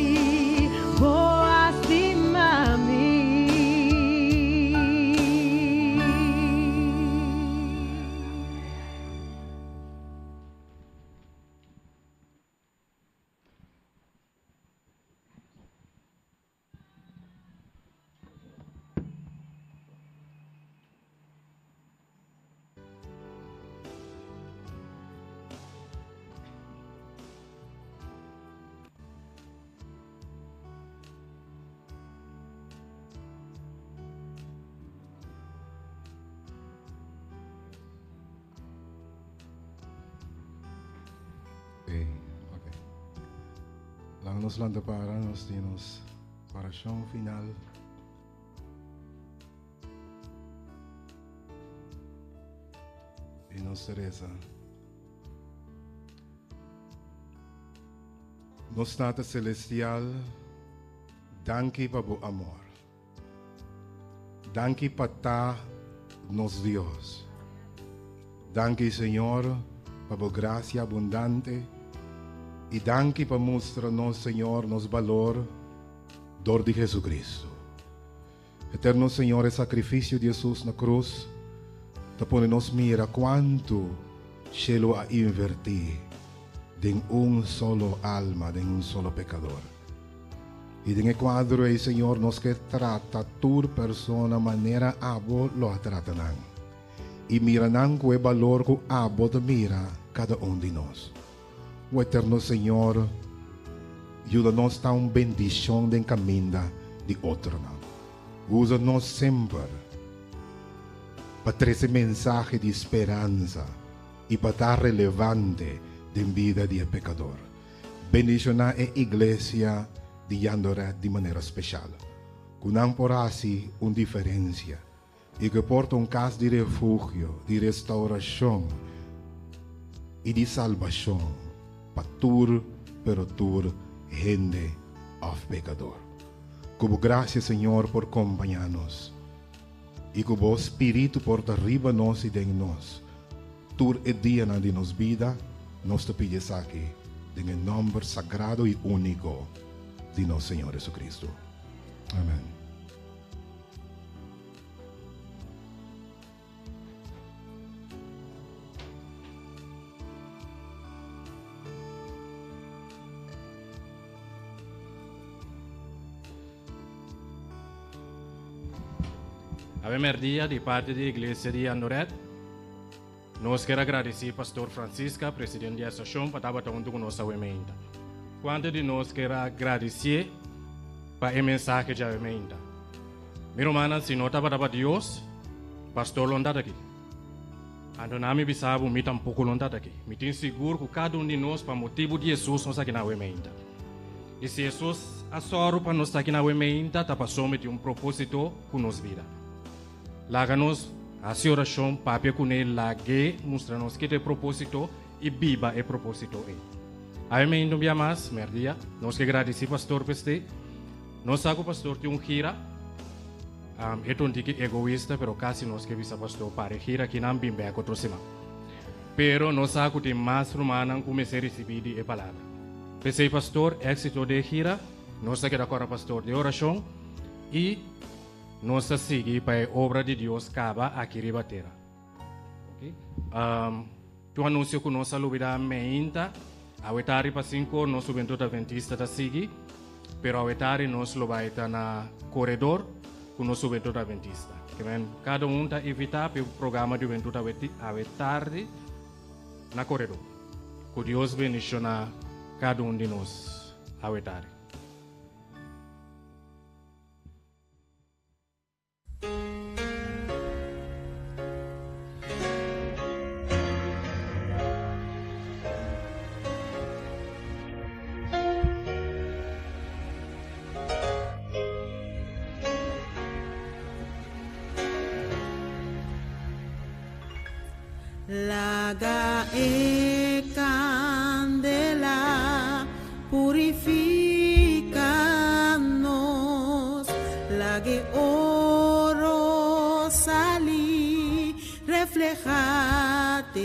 boa estimami. Ok. Lang nos landa para nos dinos oração final. E nos Teresa. Nos Tata Celestial, danke pa bo amor. Danke pa ta nos Dios. Danke, Senhor, pa bo gracia abundante. E danke pa mostra-nos, Senhor, nos valor dor de Jesucristo. Eterno Senhor, o sacrifício de Jesus na cruz, ta pone-nos mira quanto cielo a invertir de solo alma, de solo pecador. E de quadro aí, Senhor, nos que trata tur persona maneira abo lo tratanan. E mira nan que valor que abo te mira cada de nós. O eterno Senhor, ajuda-nos a uma bendição de caminho de outro. Usa-nos sempre para trazer mensagem de esperança e para estar relevante de vida de pecador. Bendicionar a igreja de Andoret de maneira especial. Que não por assim uma diferença e que porta caso de refúgio, de restauração e de salvação para tur, pero tur, gente of pecador. Como graças, Senhor, por acompanhar-nos. E que o Espírito porta arriba nós e de nós. Tur e dia na de nos vida, nós te pedimos aqui, em nome sagrado e único de nosso Senhor Jesus Cristo. Amém. Ave Maria, de parte da Igreja de Andoret, nós queremos agradecer ao pastor Francisca, presidente da associação, por estar junto conosco a emenda. Quanto de nós queremos agradecer para a mensagem da emenda. Meu irmão, se não estava para Deus, pastor não está aqui. Ando nami bisabo mi tampouco lontada aqui. Me tem seguro que cada de nós, para motivo de Jesus, nós aqui na Wemeinta. E se Jesus assoro para nós aqui na Wemeinta, tá passou de propósito com nos vida. Laga-nos a oração, papel com ele, lague, mostra-nos que tem propósito e biba é propósito. Aí me indo bem mais, merdia, nós que agradecemos pastor peste, nós sabe o pastor tem gira, é um tique egoísta, pero quase nós que visa pastor para gira que não bimbe a outro semana. Pero nós sabe que tem mais romana comecei a receber a palavra. Pensei pastor, êxito de gira, nós que agora pastor de oração e nós seguimos para a obra de Deus acaba aqui em Ribatera. Okay? Tu anúncio que nós lubida meinta, a wetari para 5 nós juventude adventista da sigi, pero a wetari nós lubaita na corredor com nós juventude adventista. Cada tá evitar o programa de juventude a wetari na corredor. Que Deus beniciona cada de nós a wetari. Laga e candela purifica-nos, lague oro sali, reflejate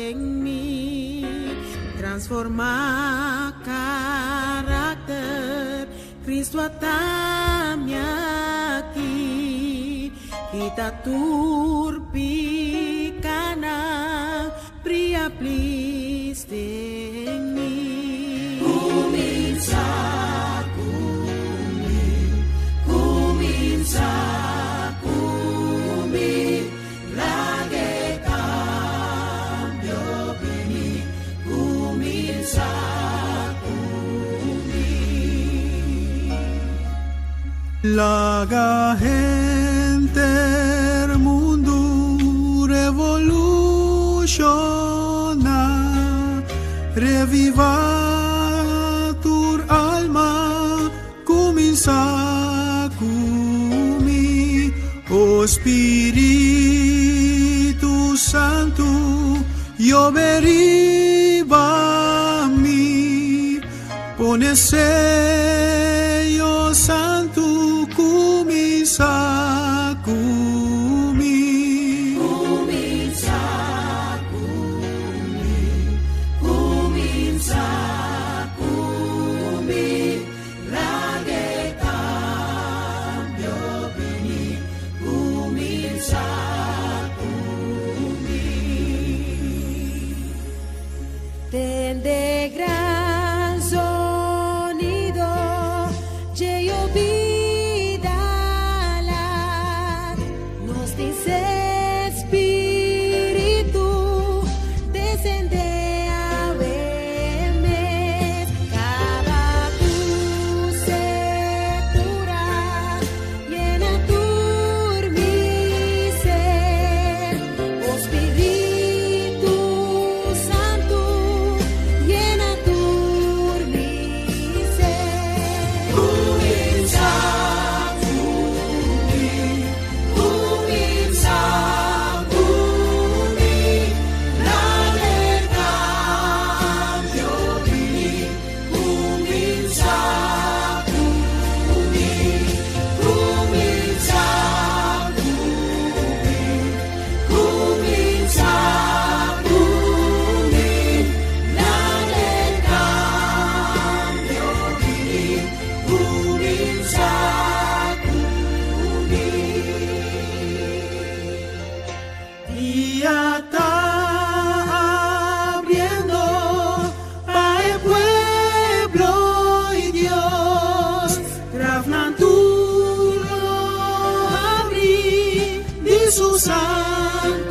en mí, transforma carácter, Cristo atame aquí, quita turpicana, brilha pliste en mí. Comienza conmigo, la que cambio vení, comienza conmigo. La gente del mundo revoluciona, reviva tu alma, comienza conmigo, oh Espíritu Santo, yo veriba mí, pone sello santo, comienza conmigo. Comienza conmigo, la que cambio vení, comienza conmigo. Tende gran sonido, yo vida nos dice Espíritu, descende a verme, cada tu secura, llena tu mi ser, oh Espíritu Santo, llena tu mi ser. Comienza Y ya está abriendo para el pueblo y Dios, Rafnanturo abrir de su santo.